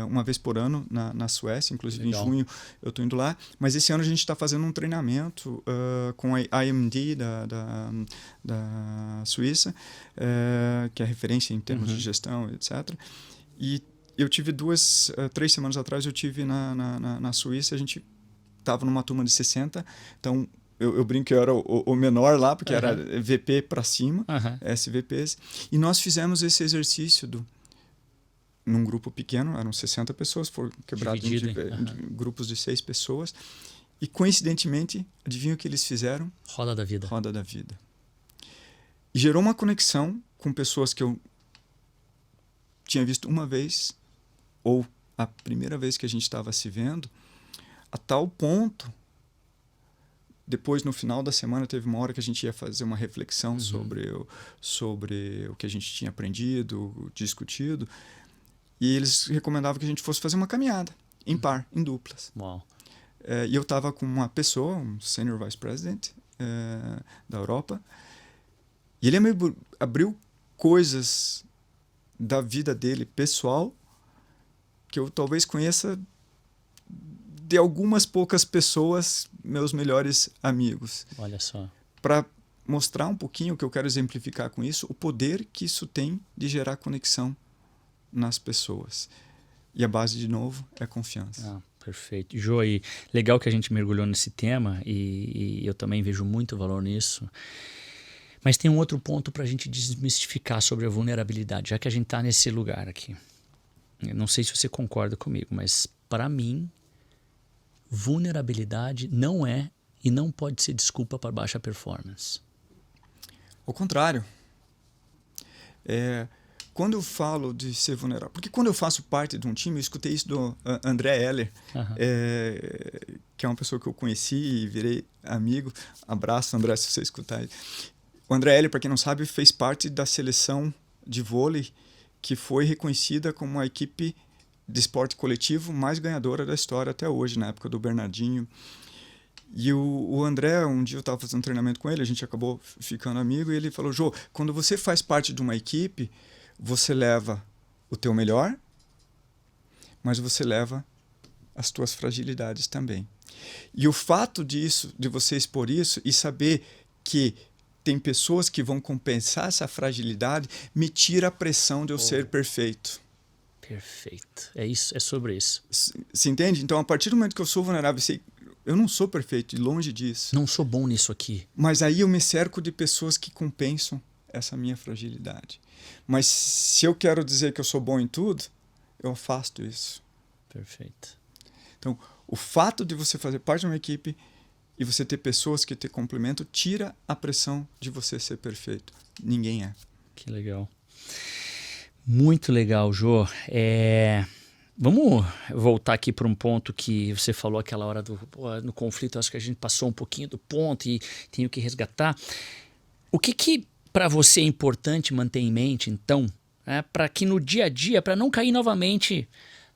uma vez por ano na Suécia. Inclusive, legal. Em junho eu estou indo lá. Mas esse ano a gente está fazendo um treinamento com a IMD da Suíça, que é referência em termos de gestão, etc. E eu tive 3 semanas atrás, eu tive na Suíça, a gente estava numa turma de 60, então eu brinco que eu era o menor lá, porque era VP para cima, SVPs, e nós fizemos esse exercício num grupo pequeno, eram 60 pessoas, foram quebrados em grupos de 6 pessoas, e coincidentemente, adivinha o que eles fizeram? Roda da vida. Roda da vida. E gerou uma conexão com pessoas que eu tinha visto uma vez, ou a primeira vez que a gente estava se vendo, a tal ponto, depois no final da semana teve uma hora que a gente ia fazer uma reflexão sobre o que a gente tinha aprendido, discutido, e eles recomendavam que a gente fosse fazer uma caminhada, em par, em duplas. Uau. E eu estava com uma pessoa, um Senior Vice President da Europa, e ele abriu coisas da vida dele pessoal que eu talvez conheça de algumas poucas pessoas, meus melhores amigos. Olha só. Para mostrar um pouquinho o que eu quero exemplificar com isso, o poder que isso tem de gerar conexão nas pessoas. E a base, de novo, é confiança. Perfeito. Joey, legal que a gente mergulhou nesse tema e eu também vejo muito valor nisso. Mas tem um outro ponto para a gente desmistificar sobre a vulnerabilidade, já que a gente está nesse lugar aqui. Eu não sei se você concorda comigo, mas para mim, vulnerabilidade não é e não pode ser desculpa para baixa performance. Ao contrário. Quando eu falo de ser vulnerável, porque quando eu faço parte de um time, eu escutei isso do André Heller, que é uma pessoa que eu conheci e virei amigo. Abraço, André, se você escutar. O André Heller, para quem não sabe, fez parte da seleção de vôlei que foi reconhecida como a equipe de esporte coletivo mais ganhadora da história até hoje, na época do Bernardinho. E o André, um dia eu estava fazendo treinamento com ele, a gente acabou ficando amigo, e ele falou: Jô, quando você faz parte de uma equipe, você leva o teu melhor, mas você leva as tuas fragilidades também. E o fato de você expor isso e saber que tem pessoas que vão compensar essa fragilidade, me tira a pressão de eu ser perfeito. Perfeito. É isso, é sobre isso. Se entende? Então, a partir do momento que eu sou vulnerável, eu não sou perfeito, e longe disso. Não sou bom nisso aqui. Mas aí eu me cerco de pessoas que compensam essa minha fragilidade. Mas se eu quero dizer que eu sou bom em tudo, eu afasto isso. Perfeito. Então, o fato de você fazer parte de uma equipe e você ter pessoas que te complementam, tira a pressão de você ser perfeito. Ninguém é. Que legal. Muito legal, Jô. Vamos voltar aqui para um ponto que você falou aquela hora no conflito. Acho que a gente passou um pouquinho do ponto e tenho que resgatar. O que para você é importante manter em mente, então, para que no dia a dia, para não cair novamente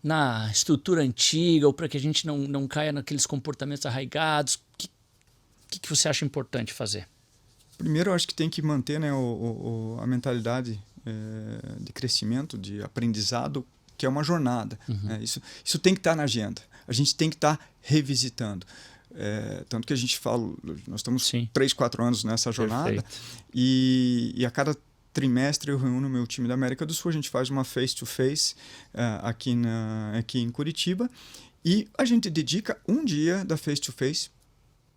na estrutura antiga ou para que a gente não caia naqueles comportamentos arraigados, o que você acha importante fazer? Primeiro, eu acho que tem que manter, né, a mentalidade de crescimento, de aprendizado, que é uma jornada. Né? Isso tem que estar na agenda. A gente tem que estar revisitando. Tanto que a gente fala, nós estamos 3, 4 anos nessa jornada e a cada trimestre eu reúno o meu time da América do Sul, a gente faz uma face-to-face aqui em Curitiba e a gente dedica um dia da face-to-face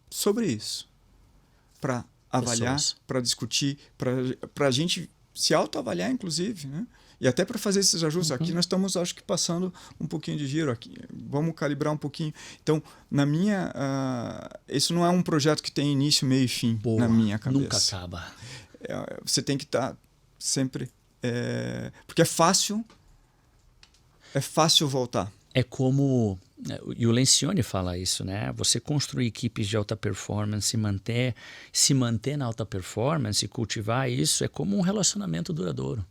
sobre isso, para avaliar, para discutir, para a gente se autoavaliar, inclusive, né? E até para fazer esses ajustes. Aqui nós estamos, acho que, passando um pouquinho de giro. Aqui. Vamos calibrar um pouquinho. Então, isso não é um projeto que tem início, meio e fim. Boa, na minha cabeça. Nunca acaba. Você tem que estar sempre... porque é fácil voltar. É como... E o Lencioni fala isso, né? Você construir equipes de alta performance, se manter na alta performance e cultivar isso é como um relacionamento duradouro.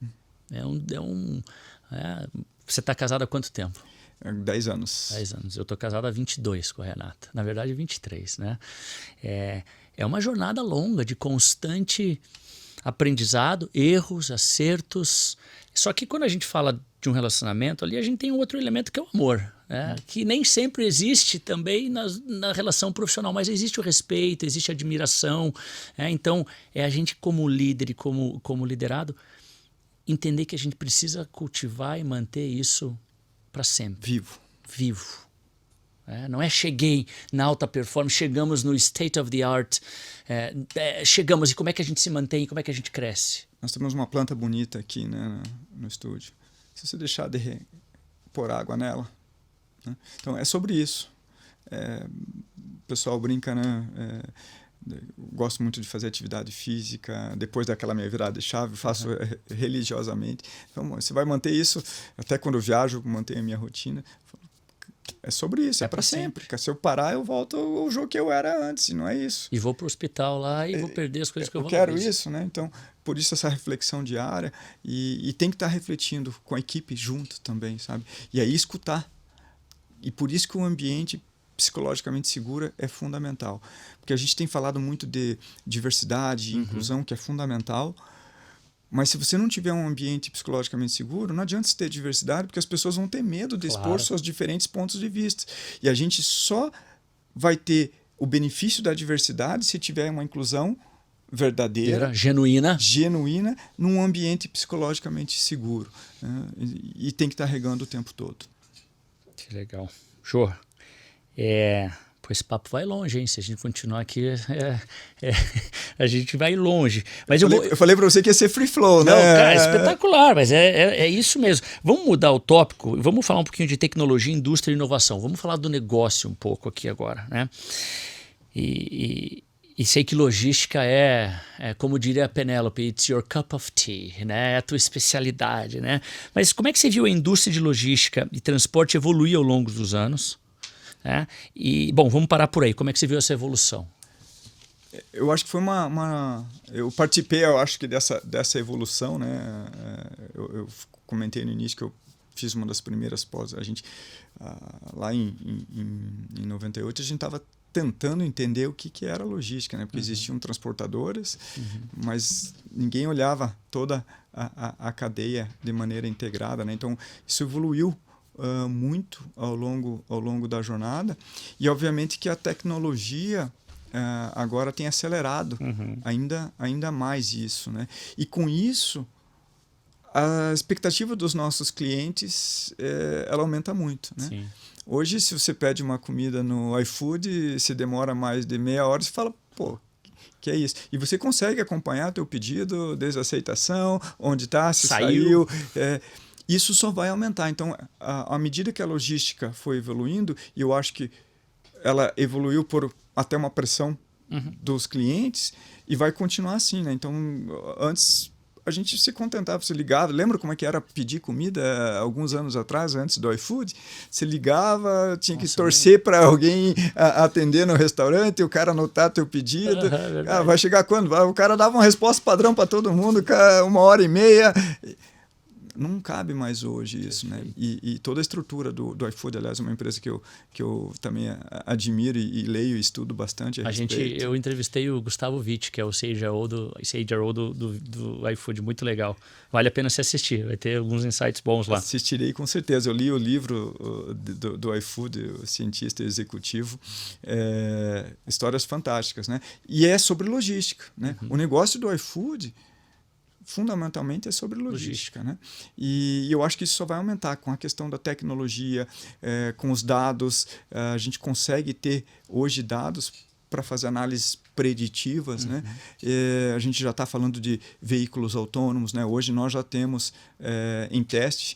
Você está casado há quanto tempo? 10 anos. 10 anos. Eu estou casado há 22 com a Renata. Na verdade, 23, né? É uma jornada longa de constante aprendizado, erros, acertos. Só que quando a gente fala de um relacionamento, ali a gente tem um outro elemento que é o amor, né? Que nem sempre existe também na relação profissional, mas existe o respeito, existe a admiração. Então, a gente como líder e como liderado, entender que a gente precisa cultivar e manter isso para sempre. Vivo. Não é cheguei na alta performance, chegamos no state of the art, chegamos e como é que a gente se mantém, como é que a gente cresce? Nós temos uma planta bonita aqui, né, no estúdio. Se você deixar pôr água nela, né? Então é sobre isso. O pessoal brinca, né? Gosto muito de fazer atividade física. Depois daquela minha virada de chave, faço religiosamente. Então, você vai manter isso até quando eu viajo, mantenho a minha rotina. É sobre isso, é para sempre. Porque se eu parar, eu volto ao jogo que eu era antes, e não é isso. E vou para o hospital lá e vou perder as coisas que eu vou quero isso, né? Então, por isso essa reflexão diária. E tem que estar refletindo com a equipe junto também, sabe? E aí escutar. E por isso que o ambiente psicologicamente seguro é fundamental. Porque a gente tem falado muito de diversidade e inclusão, que é fundamental. Mas se você não tiver um ambiente psicologicamente seguro, não adianta você ter diversidade, porque as pessoas vão ter medo de expor seus diferentes pontos de vista. E a gente só vai ter o benefício da diversidade se tiver uma inclusão verdadeira, genuína, num ambiente psicologicamente seguro. Né? E tem que estar regando o tempo todo. Que legal. Jô, esse papo vai longe, hein? Se a gente continuar aqui, a gente vai longe. Mas eu falei para você que ia ser free flow, né? Não, cara, é espetacular, mas é isso mesmo. Vamos mudar o tópico e vamos falar um pouquinho de tecnologia, indústria e inovação. Vamos falar do negócio um pouco aqui agora, né? E sei que logística como diria a Penélope, it's your cup of tea, né? É a tua especialidade, né? Mas como é que você viu a indústria de logística e transporte evoluir ao longo dos anos? E, bom, vamos parar por aí. Como é que você viu essa evolução? Eu acho que foi eu participei, eu acho que dessa evolução, né? Eu comentei no início que eu fiz uma das primeiras pós. A gente, lá em 98, a gente estava tentando entender o que era logística, né? Porque existiam transportadoras, mas ninguém olhava toda a cadeia de maneira integrada, né? Então, isso evoluiu muito ao longo da jornada, e obviamente que a tecnologia agora tem acelerado ainda mais isso, né? E com isso, a expectativa dos nossos clientes ela aumenta muito, né? Sim. Hoje, se você pede uma comida no iFood, se demora mais de meia hora, você fala, pô, que é isso? E você consegue acompanhar teu pedido desde a aceitação, onde está, se saiu. Isso só vai aumentar. Então, à medida que a logística foi evoluindo, e eu acho que ela evoluiu por até uma pressão dos clientes e vai continuar assim, né? Então, antes a gente se contentava, você ligava, lembra como é que era pedir comida alguns anos atrás, antes do iFood? Você ligava, tinha que torcer para alguém atender no restaurante, o cara anotar teu pedido. Vai chegar quando? O cara dava uma resposta padrão para todo mundo, 1h30. Não cabe mais hoje isso, né? E toda a estrutura do iFood, aliás, é uma empresa que eu também admiro e leio e estudo bastante a respeito. Eu entrevistei o Gustavo Witt, que é o CHRO do iFood, muito legal. Vale a pena se assistir, vai ter alguns insights bons lá. Assistirei com certeza. Eu li o livro do iFood, o cientista executivo, histórias fantásticas, né? E é sobre logística, né? O negócio do iFood fundamentalmente é sobre logística, né? E eu acho que isso só vai aumentar com a questão da tecnologia, com os dados. A gente consegue ter hoje dados para fazer análises preditivas, né? A gente já está falando de veículos autônomos, né? Hoje nós já temos em teste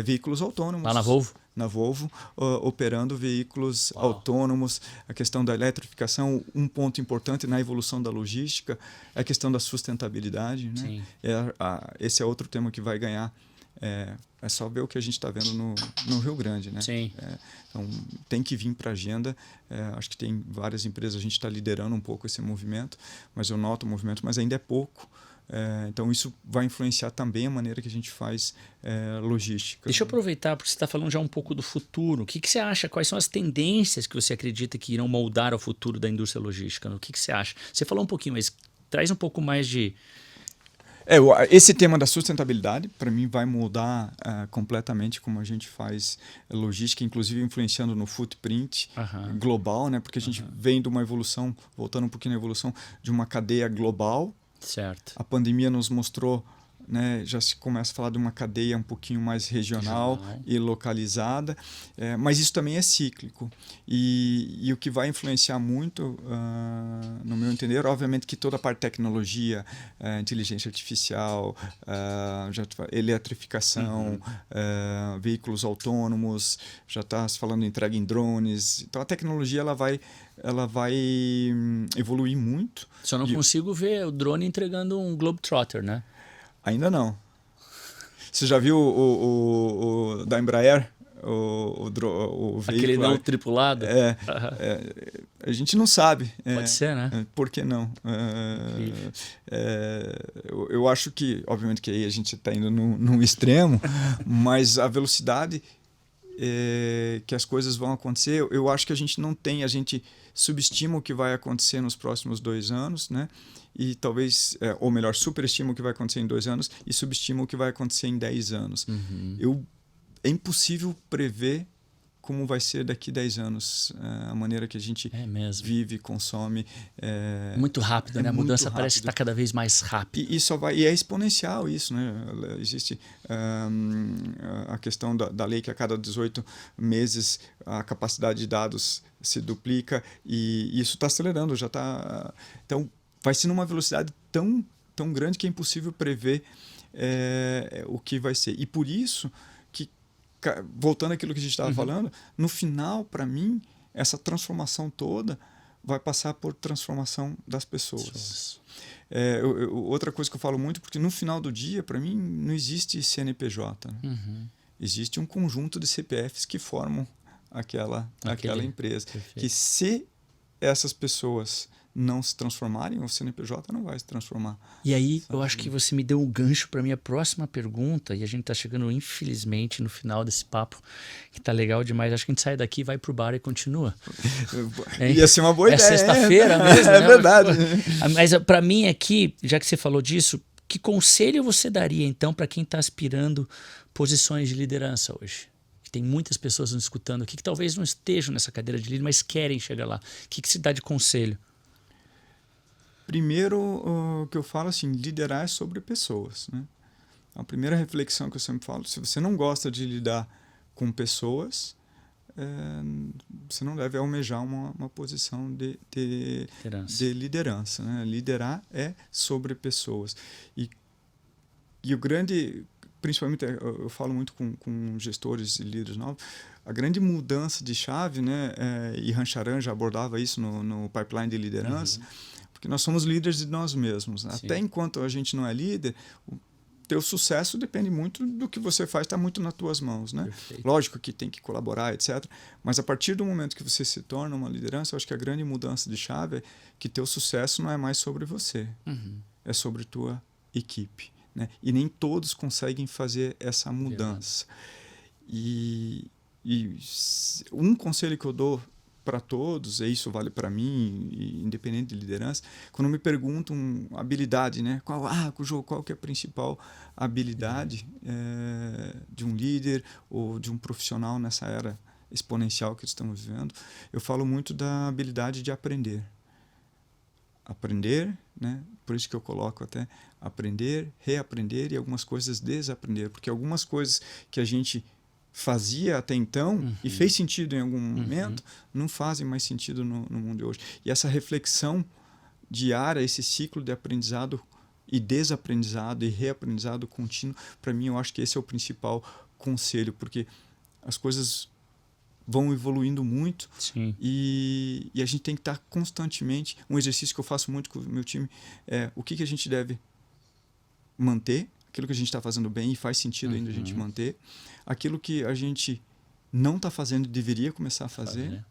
veículos autônomos. Lá na Volvo? Na Volvo, operando veículos autônomos. A questão da eletrificação, um ponto importante na evolução da logística é a questão da sustentabilidade, né? Sim. Esse é outro tema que vai ganhar. É só ver o que a gente está vendo no Rio Grande, né? Sim. Então, tem que vir para a agenda. Acho que tem várias empresas, a gente está liderando um pouco esse movimento, mas eu noto o movimento, mas ainda é pouco. Então, isso vai influenciar também a maneira que a gente faz logística. Deixa eu aproveitar, porque você está falando já um pouco do futuro. O que você acha? Quais são as tendências que você acredita que irão moldar o futuro da indústria logística? O que você acha? Você falou um pouquinho, mas traz um pouco mais de... Esse tema da sustentabilidade, para mim, vai mudar completamente como a gente faz logística, inclusive influenciando no footprint global, né? Porque a gente vem de uma evolução, voltando um pouquinho na evolução, de uma cadeia global. Certo. A pandemia nos mostrou, né, já se começa a falar de uma cadeia um pouquinho mais regional e localizada, mas isso também é cíclico. E o que vai influenciar muito, no meu entender, obviamente que toda a parte de tecnologia, inteligência artificial, eletrificação, veículos autônomos, já está se falando de entrega em drones. Então a tecnologia ela vai evoluir muito. Só não consigo ver o drone entregando um Globetrotter, né? Ainda não. Você já viu o da Embraer? O veículo? Aquele não tripulado? A gente não sabe. Pode ser, né? Por que não? Eu acho que, obviamente que aí a gente está indo num extremo, mas a velocidade que as coisas vão acontecer, eu acho que a gente não tem, a gente subestima o que vai acontecer nos próximos 2 anos, né? E talvez, ou melhor, superestima o que vai acontecer em 2 anos e subestima o que vai acontecer em 10 anos. É impossível prever como vai ser daqui 10 anos, a maneira que a gente vive, consome. Muito rápido, né? A mudança parece que está cada vez mais rápida. E é exponencial isso, né? Existe a questão da lei que a cada 18 meses a capacidade de dados se duplica e isso está acelerando, já está... Então, vai ser numa velocidade tão grande que é impossível prever o que vai ser. E por isso que, voltando àquilo que a gente estava falando, no final, para mim, essa transformação toda vai passar por transformação das pessoas. Outra coisa que eu falo muito, porque no final do dia, para mim, não existe CNPJ. Né? Existe um conjunto de CPFs que formam aquela empresa. Perfeito. Que se essas pessoas não se transformarem, o CNPJ não vai se transformar. E aí, eu acho que você me deu um gancho para a minha próxima pergunta, e a gente está chegando, infelizmente, no final desse papo, que tá legal demais. Acho que a gente sai daqui, vai pro bar e continua. Ia ser uma boa ideia. É sexta-feira mesmo, né? É verdade. Mas para mim aqui, já que você falou disso, que conselho você daria, então, para quem está aspirando posições de liderança hoje? Tem muitas pessoas nos escutando aqui que talvez não estejam nessa cadeira de líder, mas querem chegar lá. O que se dá de conselho? Primeiro, o que eu falo assim, liderar é sobre pessoas, né? A primeira reflexão que eu sempre falo, se você não gosta de lidar com pessoas, você não deve almejar uma posição de liderança, né? Liderar é sobre pessoas. E o grande, principalmente, eu falo muito com gestores e líderes novos, a grande mudança de chave, né? E Rancharan já abordava isso no pipeline de liderança, porque nós somos líderes de nós mesmos. Né? Até enquanto a gente não é líder, o teu sucesso depende muito do que você faz, está muito nas tuas mãos. Né? Lógico que tem que colaborar, etc. Mas a partir do momento que você se torna uma liderança, eu acho que a grande mudança de chave é que teu sucesso não é mais sobre você, é sobre tua equipe. Né? E nem todos conseguem fazer essa mudança. E um conselho que eu dou para todos, e isso vale para mim, independente de liderança, quando me perguntam habilidade, né? Qual que é a principal habilidade de um líder ou de um profissional nessa era exponencial que estamos vivendo, eu falo muito da habilidade de aprender. Aprender, né? Por isso que eu coloco até aprender, reaprender e algumas coisas desaprender, porque algumas coisas que a gente fazia até então e fez sentido em algum momento, não fazem mais sentido no mundo de hoje. E essa reflexão diária, esse ciclo de aprendizado e desaprendizado e reaprendizado contínuo, para mim eu acho que esse é o principal conselho, porque as coisas vão evoluindo muito. E a gente tem que estar constantemente, um exercício que eu faço muito com o meu time é o que a gente deve manter, aquilo que a gente está fazendo bem e faz sentido ainda a gente manter, aquilo que a gente não está fazendo e deveria começar a fazer,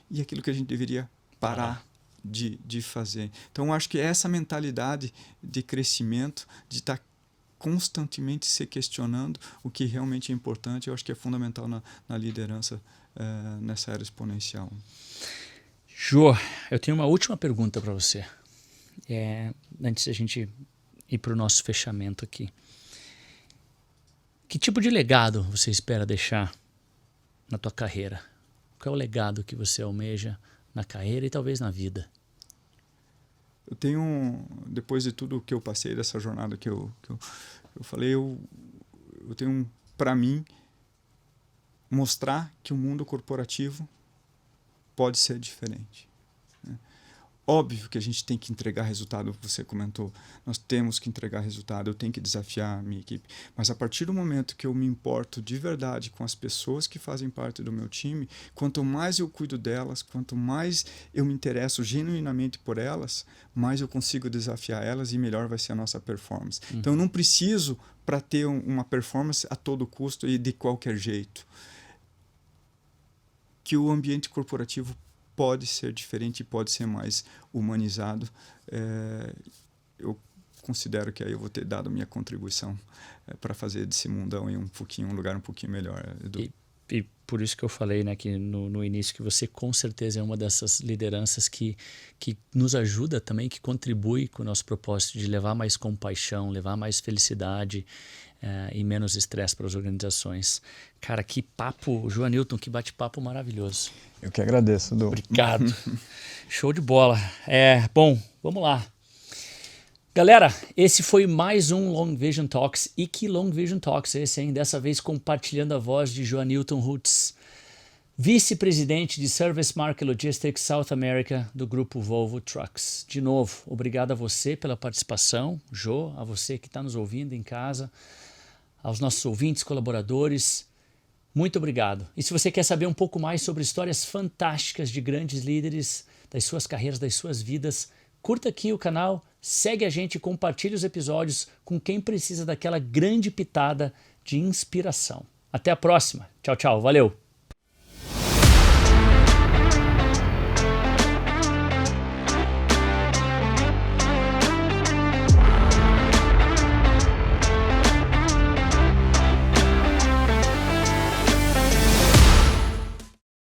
e aquilo que a gente deveria parar de fazer. Então, eu acho que essa mentalidade de crescimento, de estar constantemente se questionando o que realmente é importante, eu acho que é fundamental na liderança nessa era exponencial. Jô, eu tenho uma última pergunta para você. Antes da gente ir para o nosso fechamento aqui. Que tipo de legado você espera deixar na tua carreira? Qual é o legado que você almeja na carreira e talvez na vida? Eu tenho, depois de tudo que eu passei, dessa jornada que eu falei, eu tenho para mim mostrar que o mundo corporativo pode ser diferente. Né? Óbvio que a gente tem que entregar resultado, você comentou, nós temos que entregar resultado, eu tenho que desafiar a minha equipe, mas a partir do momento que eu me importo de verdade com as pessoas que fazem parte do meu time, quanto mais eu cuido delas, quanto mais eu me interesso genuinamente por elas, mais eu consigo desafiar elas e melhor vai ser a nossa performance. Então eu não preciso para ter uma performance a todo custo e de qualquer jeito. Que o ambiente corporativo pode ser diferente e pode ser mais humanizado. Eu considero que aí eu vou ter dado minha contribuição para fazer desse mundão em um lugar um pouquinho melhor. E por isso que eu falei, né, que no início, que você com certeza é uma dessas lideranças que nos ajuda também, que contribui com o nosso propósito de levar mais compaixão, levar mais felicidade e menos estresse para as organizações. Cara, que papo, Joanilton, que bate-papo maravilhoso. Eu que agradeço, Du. Obrigado. Show de bola. Bom, vamos lá. Galera, esse foi mais um Long Vision Talks. E que Long Vision Talks esse, hein? Dessa vez compartilhando a voz de Joanilton Roots, vice-presidente de Service Market Logistics South America do grupo Volvo Trucks. De novo, obrigado a você pela participação, Jô, a você que está nos ouvindo em casa, aos nossos ouvintes, colaboradores. Muito obrigado. E se você quer saber um pouco mais sobre histórias fantásticas de grandes líderes, das suas carreiras, das suas vidas, curta aqui o canal, segue a gente e compartilhe os episódios com quem precisa daquela grande pitada de inspiração. Até a próxima. Tchau, tchau. Valeu!